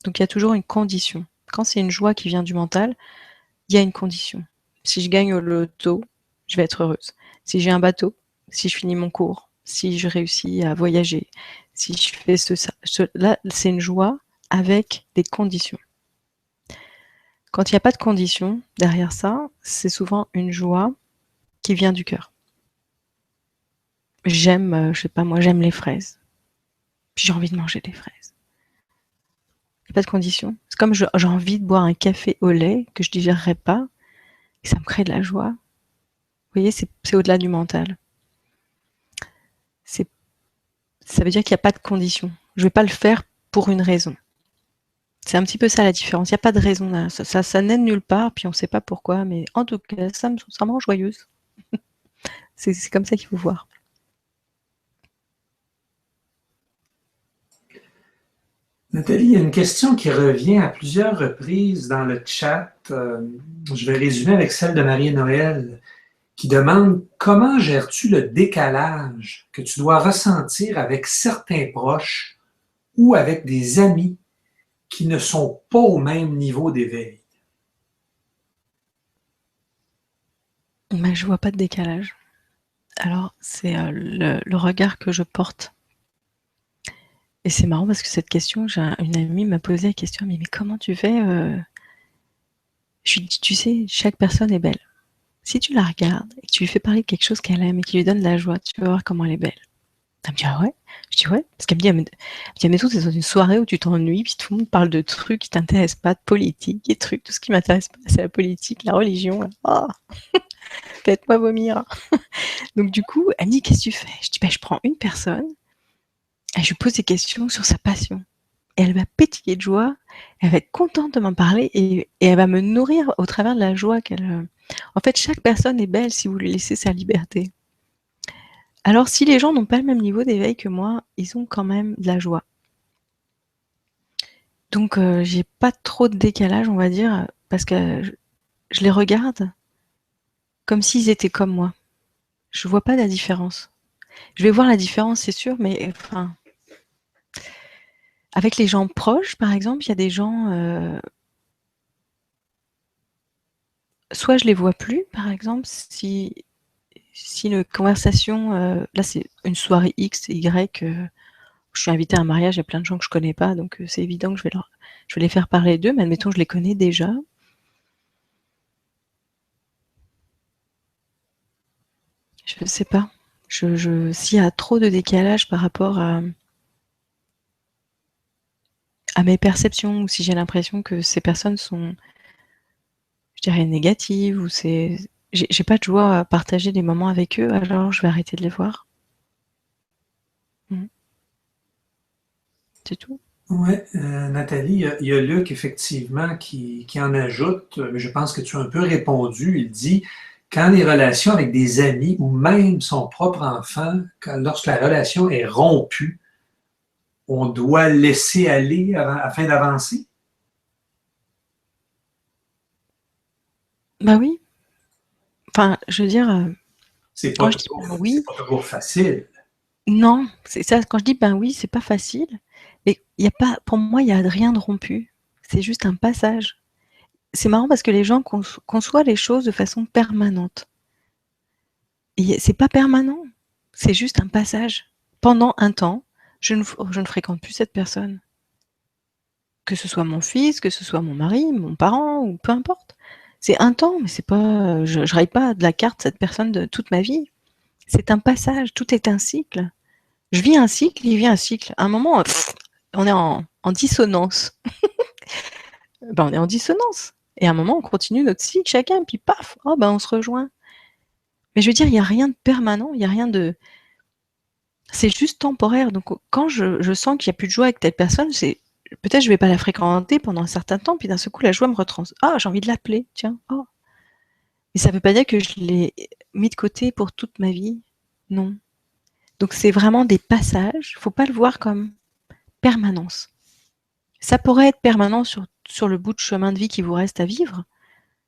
Donc il y a toujours une condition. Quand c'est une joie qui vient du mental, il y a une condition. Si je gagne au loto, je vais être heureuse. Si j'ai un bateau, si je finis mon cours, si je réussis à voyager, si je fais là, c'est une joie avec des conditions. Quand il n'y a pas de conditions derrière ça, c'est souvent une joie qui vient du cœur. J'aime, je sais pas moi, j'aime les fraises. Puis j'ai envie de manger des fraises. Il n'y a pas de conditions. C'est comme j'ai envie de boire un café au lait que je digérerais pas, et ça me crée de la joie. Vous voyez, c'est au-delà du mental. Ça veut dire qu'il n'y a pas de condition. Je ne vais pas le faire pour une raison. C'est un petit peu ça la différence. Il n'y a pas de raison. Ça naît de nulle part, puis on ne sait pas pourquoi, mais en tout cas, ça me rend joyeuse. C'est comme ça qu'il faut voir. Nathalie, il y a une question qui revient à plusieurs reprises dans le chat. Je vais résumer avec celle de Marie-Noël qui demande comment gères-tu le décalage que tu dois ressentir avec certains proches ou avec des amis qui ne sont pas au même niveau d'éveil? Mais je ne vois pas de décalage. Alors, c'est le regard que je porte. Et c'est marrant parce que cette question, une amie m'a posé la question, mais comment tu fais Je lui dis, tu sais, chaque personne est belle. Si tu la regardes et que tu lui fais parler de quelque chose qu'elle aime et qui lui donne de la joie, tu vas voir comment elle est belle. Elle me dit, ah ouais? Je dis, ouais. Parce qu'elle me dit, admettons, c'est dans une soirée où tu t'ennuies, puis tout le monde parle de trucs qui t'intéressent pas, de politique, et trucs, tout ce qui m'intéresse pas, c'est la politique, la religion. Oh, faites-moi vomir. Donc du coup, elle me dit, qu'est-ce que tu fais? Je dis, je prends une personne, et je lui pose des questions sur sa passion. Et elle va pétiller de joie, elle va être contente de m'en parler, et elle va me nourrir au travers de la joie qu'elle... En fait, chaque personne est belle si vous lui laissez sa liberté. Alors, si les gens n'ont pas le même niveau d'éveil que moi, ils ont quand même de la joie. Donc, j'ai pas trop de décalage, on va dire, parce que je les regarde comme s'ils étaient comme moi. Je vois pas la différence. Je vais voir la différence, c'est sûr, mais enfin, avec les gens proches, par exemple, il y a des gens, soit je les vois plus, par exemple, si une conversation, là c'est une soirée X et Y, je suis invitée à un mariage, il y a plein de gens que je connais pas, donc c'est évident que je vais les faire parler d'eux, mais admettons je les connais déjà. Je sais pas. S'il y a trop de décalage par rapport à mes perceptions, ou si j'ai l'impression que ces personnes sont, je dirais, négatives, ou j'ai pas de joie à partager des moments avec eux, alors je vais arrêter de les voir. C'est tout. Oui, Nathalie, il y a Luc, effectivement, qui en ajoute, mais je pense que tu as un peu répondu. Il dit, quand les relations avec des amis ou même son propre enfant, lorsque la relation est rompue, on doit laisser aller afin d'avancer? Bah oui. Enfin, je veux dire, C'est pas quand je dis toujours, ben c'est oui, pas toujours facile. non, c'est ça, quand je dis ben oui, c'est pas facile, mais il y a pas, pour moi, il y a rien de rompu. C'est juste un passage. C'est marrant parce que les gens conçoivent les choses de façon permanente. Et c'est pas permanent, c'est juste un passage. Pendant un temps, je ne fréquente plus cette personne. Que ce soit mon fils, que ce soit mon mari, mon parent, ou peu importe. C'est un temps, mais c'est pas, je raye pas de la carte cette personne de toute ma vie. C'est un passage, tout est un cycle. Je vis un cycle, il vit un cycle. À un moment, on est en dissonance. Ben, on est en dissonance. Et à un moment, on continue notre cycle chacun, puis paf, oh ben on se rejoint. Mais je veux dire, il n'y a rien de permanent, il n'y a rien de. C'est juste temporaire. Donc quand je sens qu'il n'y a plus de joie avec telle personne, c'est peut-être je ne vais pas la fréquenter pendant un certain temps, puis d'un seul coup la joie me retrans. Ah, j'ai envie de l'appeler, tiens. Oh. Et ça ne veut pas dire que je l'ai mis de côté pour toute ma vie. Non. Donc c'est vraiment des passages. Il ne faut pas le voir comme permanence. Ça pourrait être permanent sur le bout de chemin de vie qui vous reste à vivre,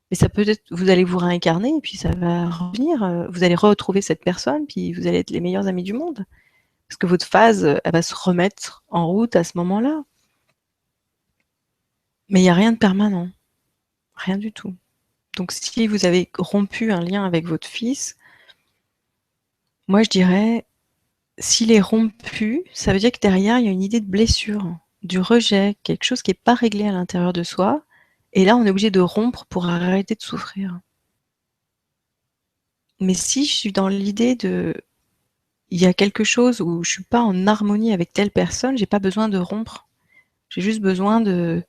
mais ça peut être, vous allez vous réincarner, et puis ça va revenir, vous allez retrouver cette personne, puis vous allez être les meilleurs amis du monde. Parce que votre phase, elle va se remettre en route à ce moment-là. Mais il n'y a rien de permanent. Rien du tout. Donc si vous avez rompu un lien avec votre fils, moi je dirais, s'il est rompu, ça veut dire que derrière, il y a une idée de blessure, du rejet, quelque chose qui n'est pas réglé à l'intérieur de soi. Et là, on est obligé de rompre pour arrêter de souffrir. Mais si je suis dans l'idée de, il y a quelque chose où je suis pas en harmonie avec telle personne, j'ai pas besoin de rompre. J'ai juste besoin de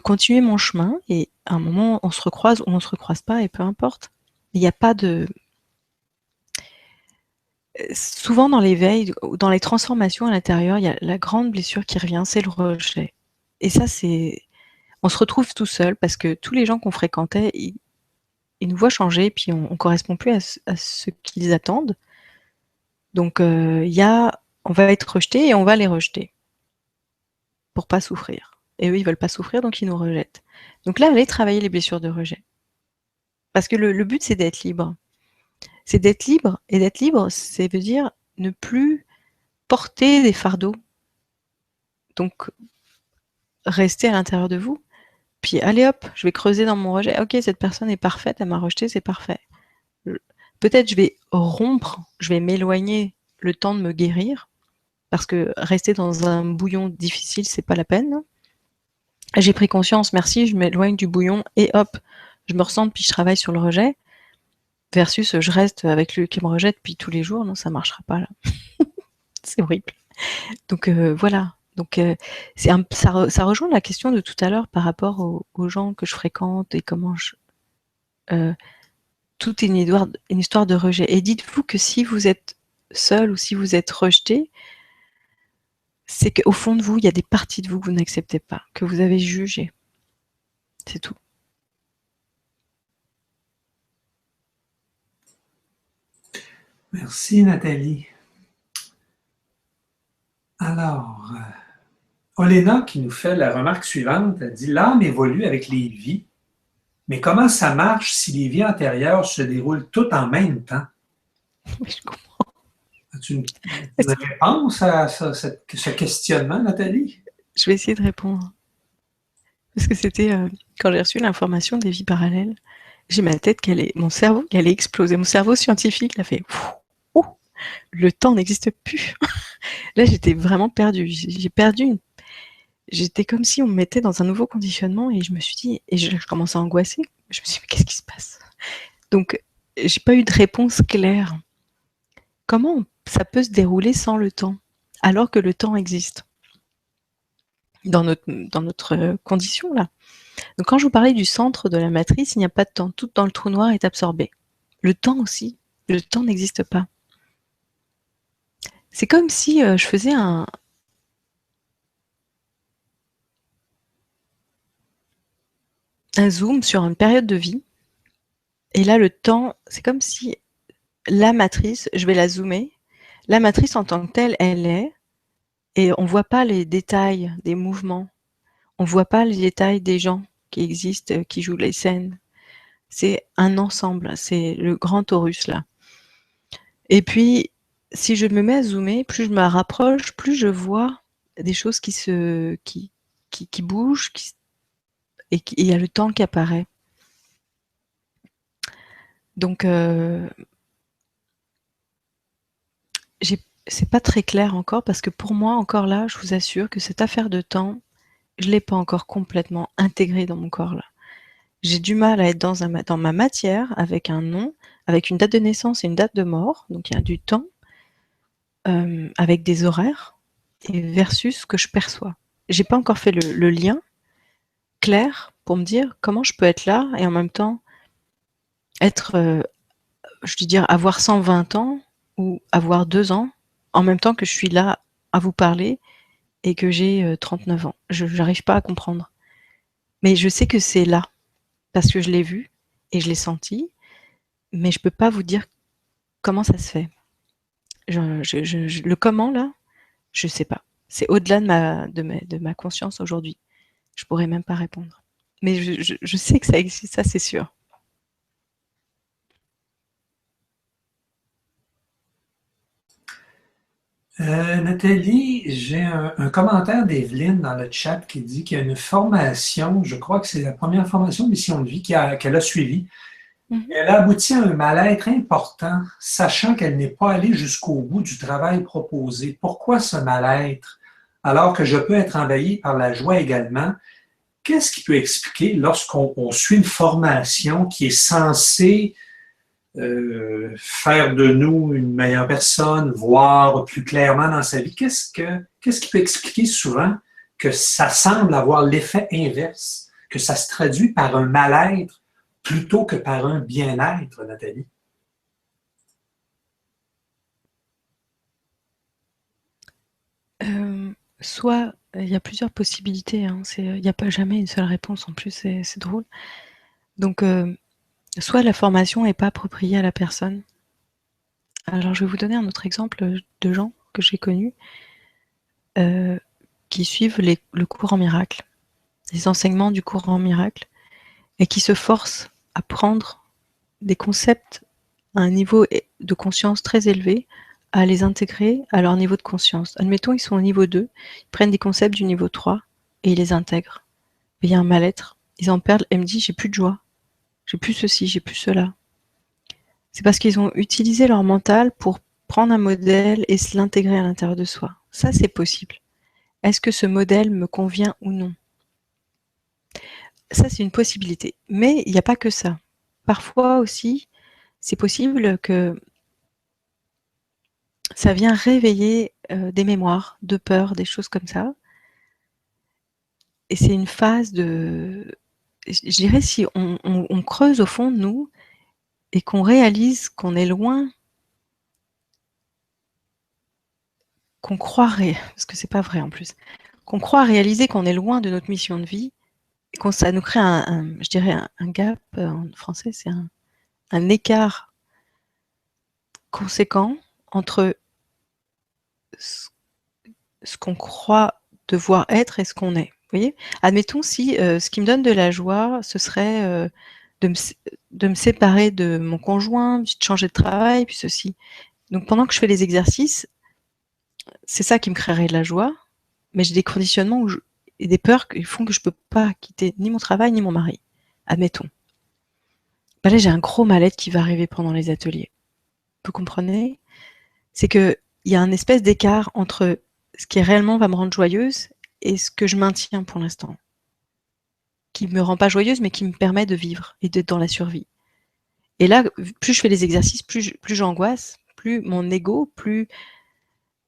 continuer mon chemin, et à un moment, on se recroise ou on se recroise pas, et peu importe. Il n'y a pas de. Souvent dans l'éveil ou dans les transformations à l'intérieur, il y a la grande blessure qui revient, c'est le rejet. Et ça, c'est. On se retrouve tout seul parce que tous les gens qu'on fréquentait, ils nous voient changer, puis on ne correspond plus à ce qu'ils attendent. Donc, on va être rejeté et on va les rejeter pour pas souffrir. Et eux, ils veulent pas souffrir, donc ils nous rejettent. Donc là, allez travailler les blessures de rejet. Parce que le but, c'est d'être libre. C'est d'être libre. Et d'être libre, ça veut dire ne plus porter des fardeaux. Donc, rester à l'intérieur de vous. Puis, allez hop, je vais creuser dans mon rejet. Ok, cette personne est parfaite, elle m'a rejeté, c'est parfait. Peut-être je vais rompre, je vais m'éloigner le temps de me guérir. Parce que rester dans un bouillon difficile, c'est pas la peine. J'ai pris conscience, merci, je m'éloigne du bouillon et hop, je me ressens, puis je travaille sur le rejet. Versus je reste avec lui qui me rejette puis tous les jours, non, ça marchera pas là. C'est horrible. Donc voilà. Donc ça rejoint la question de tout à l'heure par rapport aux gens que je fréquente et comment tout est une histoire de rejet. Et dites-vous que si vous êtes seul ou si vous êtes rejeté, c'est qu'au fond de vous, il y a des parties de vous que vous n'acceptez pas, que vous avez jugées. C'est tout. Merci, Nathalie. Alors, Olena qui nous fait la remarque suivante, elle dit, l'âme évolue avec les vies, mais comment ça marche si les vies antérieures se déroulent toutes en même temps? Oui, je comprends. As-tu une réponse à ce questionnement, Nathalie? Je vais essayer de répondre. Parce que c'était quand j'ai reçu l'information des vies parallèles, j'ai ma tête mon cerveau qui allait exploser. Mon cerveau scientifique l'a fait. Ouh, le temps n'existe plus. Là, j'étais vraiment perdue. J'ai perdu. J'étais comme si on me mettait dans un nouveau conditionnement, et je me suis dit, et je commençais à angoisser. Je me suis dit, mais qu'est-ce qui se passe? Donc, j'ai pas eu de réponse claire. comment ça peut se dérouler sans le temps, alors que le temps existe dans notre condition là. Donc quand je vous parlais du centre de la matrice, il n'y a pas de temps, tout dans le trou noir est absorbé. Le temps aussi, le temps n'existe pas. C'est comme si je faisais un zoom sur une période de vie, et là le temps, c'est comme si la matrice, je vais la zoomer, la matrice en tant que telle, elle est, et on ne voit pas les détails des mouvements, on ne voit pas les détails des gens qui existent, qui jouent les scènes. C'est un ensemble, c'est le grand torus là. Et puis, si je me mets à zoomer, plus je me rapproche, plus je vois des choses qui bougent, et il y a le temps qui apparaît. Donc, c'est pas très clair encore, parce que pour moi, encore là, je vous assure que cette affaire de temps, je ne l'ai pas encore complètement intégrée dans mon corps là. J'ai du mal à être dans ma matière, avec un nom, avec une date de naissance et une date de mort, donc il y a du temps, avec des horaires, et versus ce que je perçois. J'ai pas encore fait le lien clair pour me dire comment je peux être là et en même temps être, je veux dire, avoir 120 ans ou avoir 2 ans, en même temps que je suis là à vous parler et que j'ai 39 ans. Je n'arrive pas à comprendre. Mais je sais que c'est là, parce que je l'ai vu et je l'ai senti, mais je peux pas vous dire comment ça se fait. Le comment là, je sais pas. C'est au-delà de ma conscience aujourd'hui. Je pourrais même pas répondre. Mais je sais que ça existe, ça c'est sûr. Nathalie, j'ai un commentaire d'Evelyne dans le chat qui dit qu'il y a une formation, je crois que c'est la première formation de mission de vie qu'elle a suivie. Elle a abouti à un mal-être important, sachant qu'elle n'est pas allée jusqu'au bout du travail proposé. Pourquoi ce mal-être, alors que je peux être envahi par la joie également? Qu'est-ce qui peut expliquer, lorsqu'on suit une formation qui est censée faire de nous une meilleure personne, voir plus clairement dans sa vie, qu'est-ce qui peut expliquer souvent que ça semble avoir l'effet inverse, que ça se traduit par un mal-être plutôt que par un bien-être, Nathalie? Soit, il y a plusieurs possibilités, hein, il n'y a pas jamais une seule réponse, en plus c'est drôle. Donc, soit la formation n'est pas appropriée à la personne. Alors je vais vous donner un autre exemple de gens que j'ai connus qui suivent le cours en miracle, les enseignements du cours en miracle, et qui se forcent à prendre des concepts à un niveau de conscience très élevé, à les intégrer à leur niveau de conscience. Admettons, ils sont au niveau 2, ils prennent des concepts du niveau 3 et ils les intègrent. Il y a un mal-être, ils en perdent, elle me dit, j'ai plus de joie, j'ai plus ceci, j'ai plus cela. C'est parce qu'ils ont utilisé leur mental pour prendre un modèle et se l'intégrer à l'intérieur de soi. Ça, c'est possible. Est-ce que ce modèle me convient ou non? Ça, c'est une possibilité. Mais il n'y a pas que ça. Parfois aussi, c'est possible que ça vient réveiller des mémoires, de peur, des choses comme ça. Et c'est une phase de... Je dirais, si on creuse au fond de nous et qu'on réalise qu'on est loin, qu'on croirait, parce que c'est pas vrai en plus, qu'on croit réaliser qu'on est loin de notre mission de vie, et ça nous crée je dirais un gap, en français, c'est un écart conséquent entre ce qu'on croit devoir être et ce qu'on est. Vous voyez? Admettons si ce qui me donne de la joie, ce serait de me séparer de mon conjoint, puis de changer de travail, puis ceci. Donc pendant que je fais les exercices, c'est ça qui me créerait de la joie, mais j'ai des conditionnements et des peurs qui font que je peux pas quitter ni mon travail ni mon mari. Admettons. Ben là, j'ai un gros mal-être qui va arriver pendant les ateliers. Vous comprenez? C'est qu'il y a un espèce d'écart entre ce qui réellement va me rendre joyeuse et ce que je maintiens pour l'instant. Qui me rend pas joyeuse, mais qui me permet de vivre et d'être dans la survie. Et là, plus je fais les exercices, plus j'angoisse, plus mon ego, plus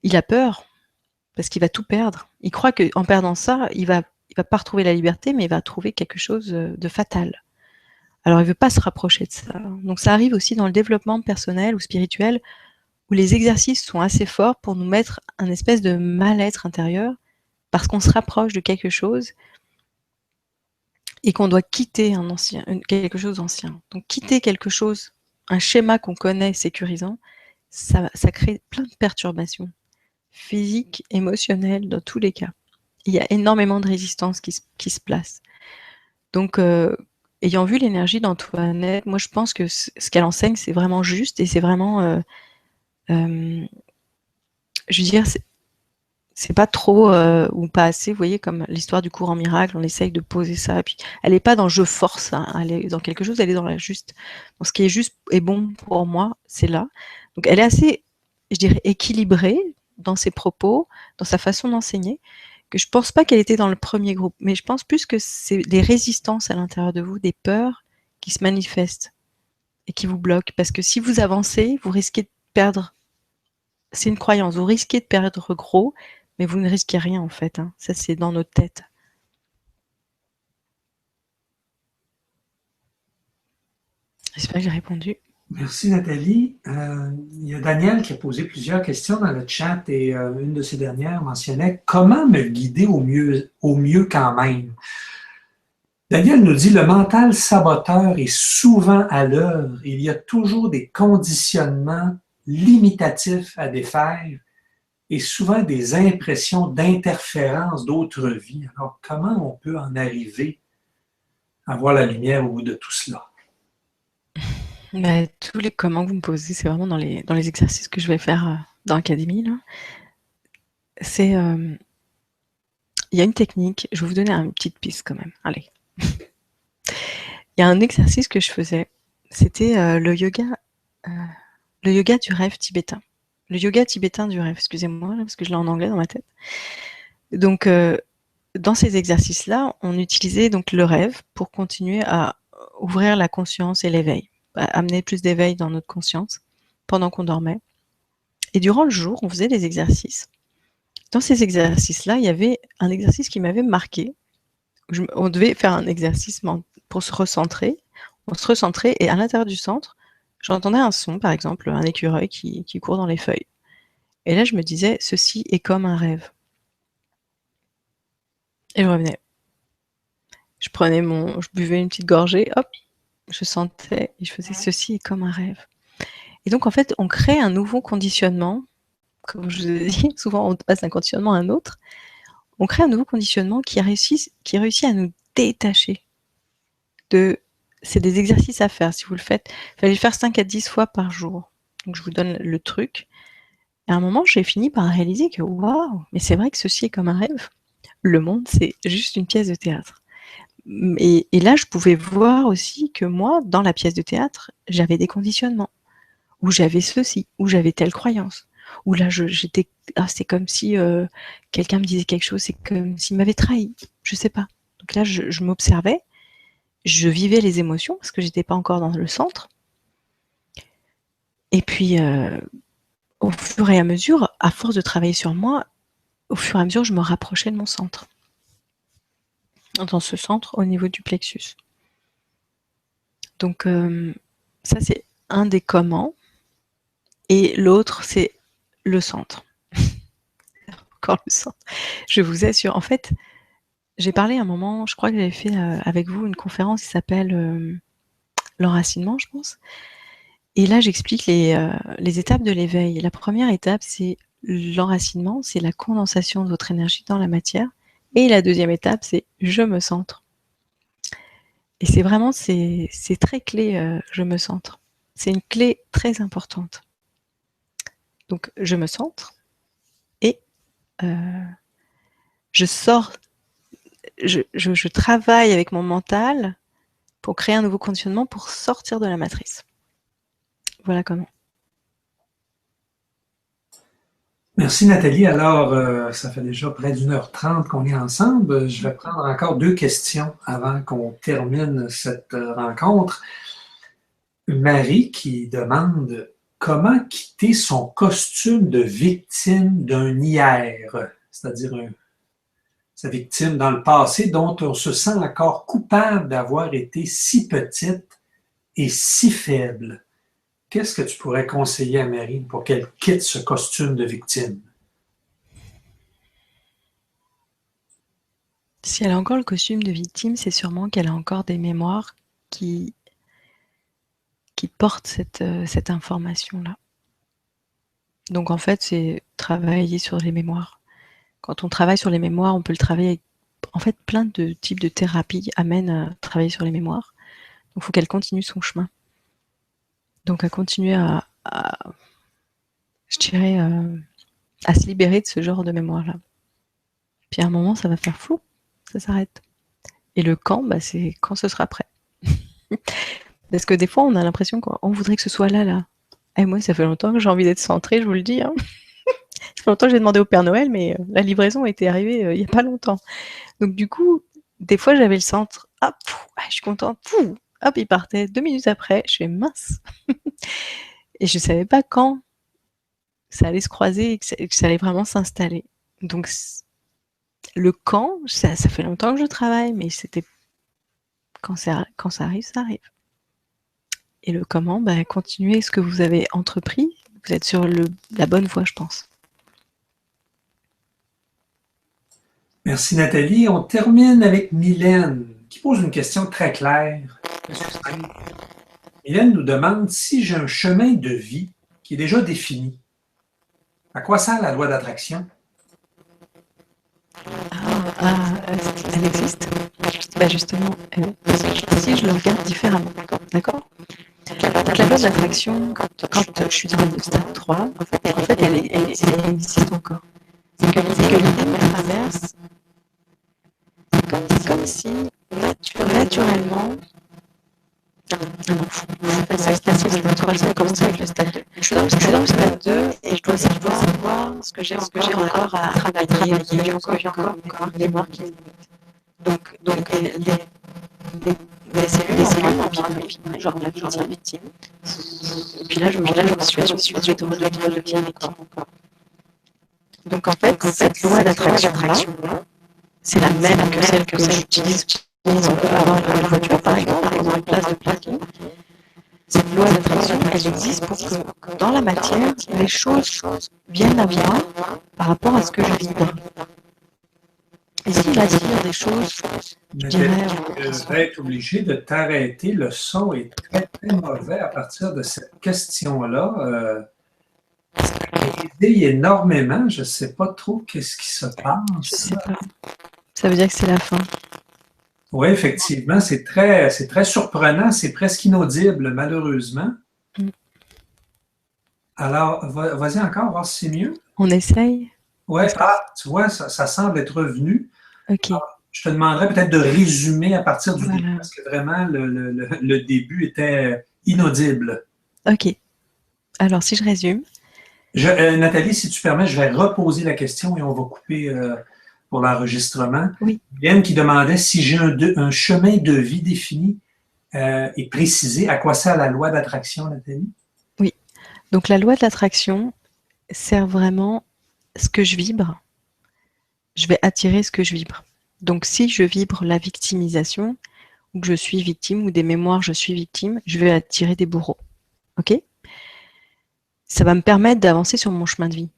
il a peur, parce qu'il va tout perdre. Il croit qu'en perdant ça, il va pas retrouver la liberté, mais il va trouver quelque chose de fatal. Alors il veut pas se rapprocher de ça. Donc ça arrive aussi dans le développement personnel ou spirituel, où les exercices sont assez forts pour nous mettre un espèce de mal-être intérieur, parce qu'on se rapproche de quelque chose et qu'on doit quitter quelque chose d'ancien. Donc quitter quelque chose, un schéma qu'on connaît sécurisant, ça crée plein de perturbations physiques, émotionnelles, dans tous les cas. Il y a énormément de résistance qui se place. Donc, ayant vu l'énergie d'Antoinette, moi je pense que ce qu'elle enseigne, c'est vraiment juste et c'est vraiment, je veux dire, c'est pas trop ou pas assez, vous voyez, comme l'histoire du courant miracle, on essaye de poser ça, puis elle n'est pas dans je force, hein, elle est dans quelque chose, elle est dans la juste. Donc, ce qui est juste et bon pour moi, c'est là. Donc elle est assez, je dirais, équilibrée dans ses propos, dans sa façon d'enseigner, que je pense pas qu'elle était dans le premier groupe, mais je pense plus que c'est des résistances à l'intérieur de vous, des peurs qui se manifestent et qui vous bloquent. Parce que si vous avancez, vous risquez de perdre, c'est une croyance, vous risquez de perdre gros, mais vous ne risquez rien en fait, hein. Ça c'est dans notre tête. J'espère que j'ai répondu. Merci Nathalie. Il y a Daniel qui a posé plusieurs questions dans le chat et une de ces dernières mentionnait comment me guider au mieux quand même. Daniel nous dit le mental saboteur est souvent à l'œuvre. Il y a toujours des conditionnements limitatifs à défaire et souvent des impressions d'interférence d'autres vies. Alors, comment on peut en arriver à voir la lumière au bout de tout cela? Mais tous les comment que vous me posez, c'est vraiment dans les exercices que je vais faire dans l'académie. C'est, il y a une technique, je vais vous donner une petite piste quand même. Allez. Il y a un exercice que je faisais, c'était le yoga du rêve tibétain. Le yoga tibétain du rêve, excusez-moi, parce que je l'ai en anglais dans ma tête. Donc, dans ces exercices-là, on utilisait donc le rêve pour continuer à ouvrir la conscience et l'éveil, amener plus d'éveil dans notre conscience pendant qu'on dormait. Et durant le jour, on faisait des exercices. Dans ces exercices-là, il y avait un exercice qui m'avait marqué. On devait faire un exercice pour se recentrer. On se recentrait et à l'intérieur du centre, j'entendais un son, par exemple, un écureuil qui court dans les feuilles. Et là, je me disais, ceci est comme un rêve. Et je revenais. Je buvais une petite gorgée, hop, je sentais et je faisais ceci est comme un rêve. Et donc, en fait, on crée un nouveau conditionnement. Comme je vous ai dit, souvent on passe d'un conditionnement à un autre. On crée un nouveau conditionnement qui réussit à nous détacher c'est des exercices à faire. Si vous le faites, il fallait le faire 5 à 10 fois par jour. Donc, je vous donne le truc. Et à un moment, j'ai fini par réaliser que, waouh, mais c'est vrai que ceci est comme un rêve. Le monde, c'est juste une pièce de théâtre. Et là, je pouvais voir aussi que moi, dans la pièce de théâtre, j'avais des conditionnements. Où j'avais ceci, où j'avais telle croyance. Où là, j'étais, c'est comme si quelqu'un me disait quelque chose, c'est comme s'il m'avait trahi. Je sais pas. Donc là, je m'observais, je vivais les émotions parce que j'étais pas encore dans le centre. Et puis, au fur et à mesure, à force de travailler sur moi, au fur et à mesure, je me rapprochais de mon centre. Dans ce centre, au niveau du plexus. Donc, ça, c'est un des comment. Et l'autre, c'est le centre. Encore le centre. Je vous assure. En fait, j'ai parlé à un moment, je crois que j'avais fait avec vous une conférence qui s'appelle l'enracinement, je pense. Et là, j'explique les étapes de l'éveil. La première étape, c'est l'enracinement, c'est la condensation de votre énergie dans la matière. Et la deuxième étape, c'est je me centre. Et c'est vraiment, c'est très clé, je me centre. C'est une clé très importante. Donc, je me centre et je sors, je travaille avec mon mental pour créer un nouveau conditionnement pour sortir de la matrice. Voilà comment. Merci Nathalie. Alors, ça fait déjà près d'1h30 qu'on est ensemble. Je vais prendre encore 2 questions avant qu'on termine cette rencontre. Marie qui demande comment quitter son costume de victime d'un hier, c'est-à-dire sa victime dans le passé dont on se sent encore coupable d'avoir été si petite et si faible. Qu'est-ce que tu pourrais conseiller à Marie pour qu'elle quitte ce costume de victime? Si elle a encore le costume de victime, c'est sûrement qu'elle a encore des mémoires qui portent cette information-là. Donc en fait, c'est travailler sur les mémoires. Quand on travaille sur les mémoires, on peut le travailler avec, en fait, plein de types de thérapies amènent à travailler sur les mémoires. Donc il faut qu'elle continue son chemin. Donc à continuer je dirais, à se libérer de ce genre de mémoire-là. Puis à un moment, ça va faire flou, ça s'arrête. Et le quand, c'est quand ce sera prêt. Parce que des fois, on a l'impression qu'on voudrait que ce soit là. Et moi, ça fait longtemps que j'ai envie d'être centrée, je vous le dis. Hein. Ça fait longtemps que j'ai demandé au Père Noël, mais la livraison était arrivée il n'y a pas longtemps. Donc du coup, des fois, j'avais le centre. Hop, je suis contente. Hop, il partait. 2 minutes après, je fais mince. Et je ne savais pas quand ça allait se croiser et que ça allait vraiment s'installer. Donc le quand, ça fait longtemps que je travaille, mais c'était quand ça arrive, ça arrive. Et le comment, continuez ce que vous avez entrepris. Vous êtes sur la bonne voie, je pense. Merci Nathalie. On termine avec Mylène qui pose une question très claire. Mylène nous demande si j'ai un chemin de vie qui est déjà défini. À quoi sert la loi d'attraction? Elle existe. Justement, si je le regarde différemment, d'accord? Donc la loi de l'attraction, quand je suis dans le stade 3, en fait elle existe encore. C'est que l'idée me traverse, c'est comme si naturellement, je vais commencer avec le stade 2. Je suis dans le stade 2 et je dois savoir ce que j'ai encore à travailler. J'ai encore une mémoire qui est donc les cellules m'ont genre la victime. Et puis là, je me suis de redevenir victime encore. Donc en fait, cette loi d'attraction-là, c'est la même que celle que j'utilise pour avoir une voiture, par exemple, une place de parking. Cette loi d'attraction, elle existe pour que dans la matière, les choses viennent à moi par rapport à ce que je vibre. Et s'il attire des choses, je dirais... Je vais être obligé de t'arrêter. Le son est très, très mauvais à partir de cette question-là. Ça grésille énormément. Je ne sais pas trop qu'est-ce qui se passe. Je sais pas. Ça veut dire que c'est la fin. Oui, effectivement, c'est très surprenant. C'est presque inaudible, malheureusement. Alors, vas-y encore, voir si c'est mieux. On essaye? Oui, tu vois, ça semble être revenu. Ok. Alors, je te demanderais peut-être de résumer à partir du début, parce que vraiment, le début était inaudible. Ok. Alors, si je résume. Nathalie, si tu permets, je vais reposer la question et on va couper pour l'enregistrement. Oui. Yann qui demandait si j'ai un chemin de vie défini et précisé. À quoi sert la loi d'attraction, Nathalie? Oui. Donc, la loi de l'attraction sert vraiment ce que je vibre. Je vais attirer ce que je vibre. Donc, si je vibre la victimisation, ou que je suis victime, ou des mémoires, je suis victime, je vais attirer des bourreaux. Ok? Ça va me permettre d'avancer sur mon chemin de vie.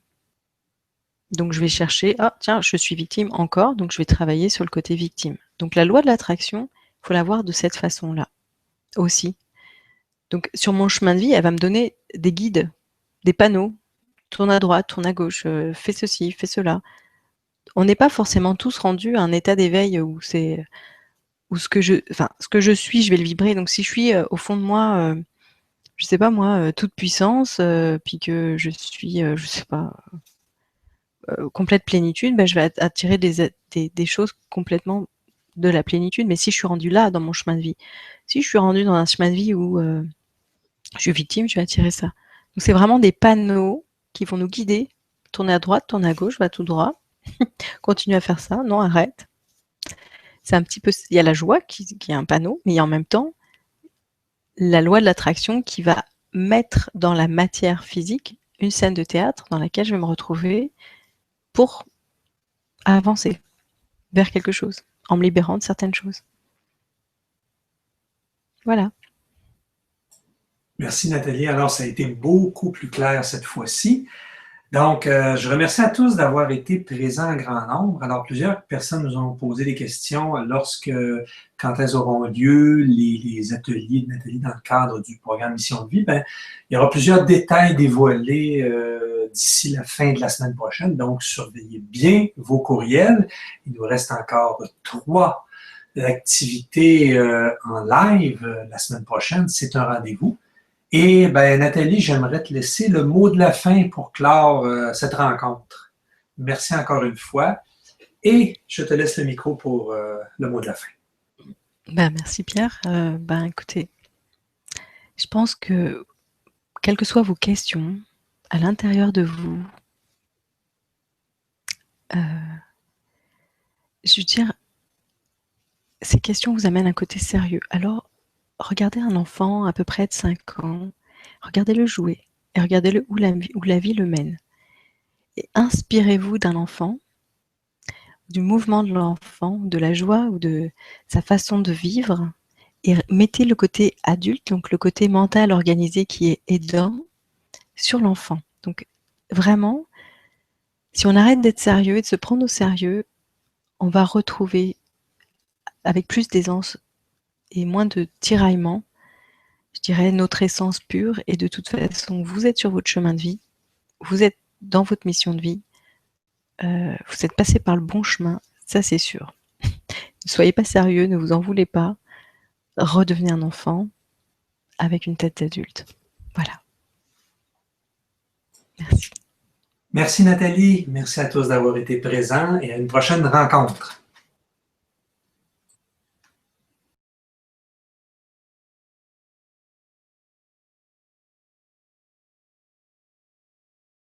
Donc, je vais chercher, tiens, je suis victime encore, donc je vais travailler sur le côté victime. Donc, la loi de l'attraction, il faut la voir de cette façon-là aussi. Donc, sur mon chemin de vie, elle va me donner des guides, des panneaux. Tourne à droite, tourne à gauche, fais ceci, fais cela. On n'est pas forcément tous rendus à un état d'éveil où ce que je suis, je vais le vibrer. Donc, si je suis au fond de moi, je sais pas moi, toute puissance, puis que je suis, je sais pas, complète plénitude, je vais attirer des choses complètement de la plénitude. Mais si je suis rendue là dans mon chemin de vie, si je suis rendue dans un chemin de vie où je suis victime, je vais attirer ça. Donc, c'est vraiment des panneaux qui vont nous guider. Tourner à droite, tourner à gauche, va tout droit. Continue à faire ça, non, arrête. C'est un petit peu, il y a la joie qui est un panneau, mais il y a en même temps la loi de l'attraction qui va mettre dans la matière physique une scène de théâtre dans laquelle je vais me retrouver pour avancer vers quelque chose, en me libérant de certaines choses. Voilà. Merci Nathalie. Alors, ça a été beaucoup plus clair cette fois-ci. Donc, je remercie à tous d'avoir été présents en grand nombre. Alors, plusieurs personnes nous ont posé des questions quand elles auront lieu, les ateliers de Nathalie dans le cadre du programme Mission de vie. Ben, il y aura plusieurs détails dévoilés d'ici la fin de la semaine prochaine. Donc, surveillez bien vos courriels. Il nous reste encore 3 activités en live la semaine prochaine. C'est un rendez-vous. Et ben, Nathalie, j'aimerais te laisser le mot de la fin pour clore cette rencontre. Merci encore une fois. Et je te laisse le micro pour le mot de la fin. Ben, merci Pierre. Écoutez, je pense que quelles que soient vos questions, à l'intérieur de vous, je veux dire, ces questions vous amènent un côté sérieux. Alors, regardez un enfant à peu près de 5 ans, regardez-le jouer et regardez-le où la vie le mène. Et inspirez-vous d'un enfant, du mouvement de l'enfant, de la joie ou de sa façon de vivre, et mettez le côté adulte, donc le côté mental organisé qui est aidant, sur l'enfant. Donc vraiment, si on arrête d'être sérieux et de se prendre au sérieux, on va retrouver avec plus d'aisance et moins de tiraillement, je dirais, notre essence pure. Et de toute façon, vous êtes sur votre chemin de vie, vous êtes dans votre mission de vie, vous êtes passé par le bon chemin, ça c'est sûr. Ne soyez pas sérieux, ne vous en voulez pas, redevenez un enfant avec une tête d'adulte. Voilà. Merci. Merci Nathalie. Merci à tous d'avoir été présents et à une prochaine rencontre.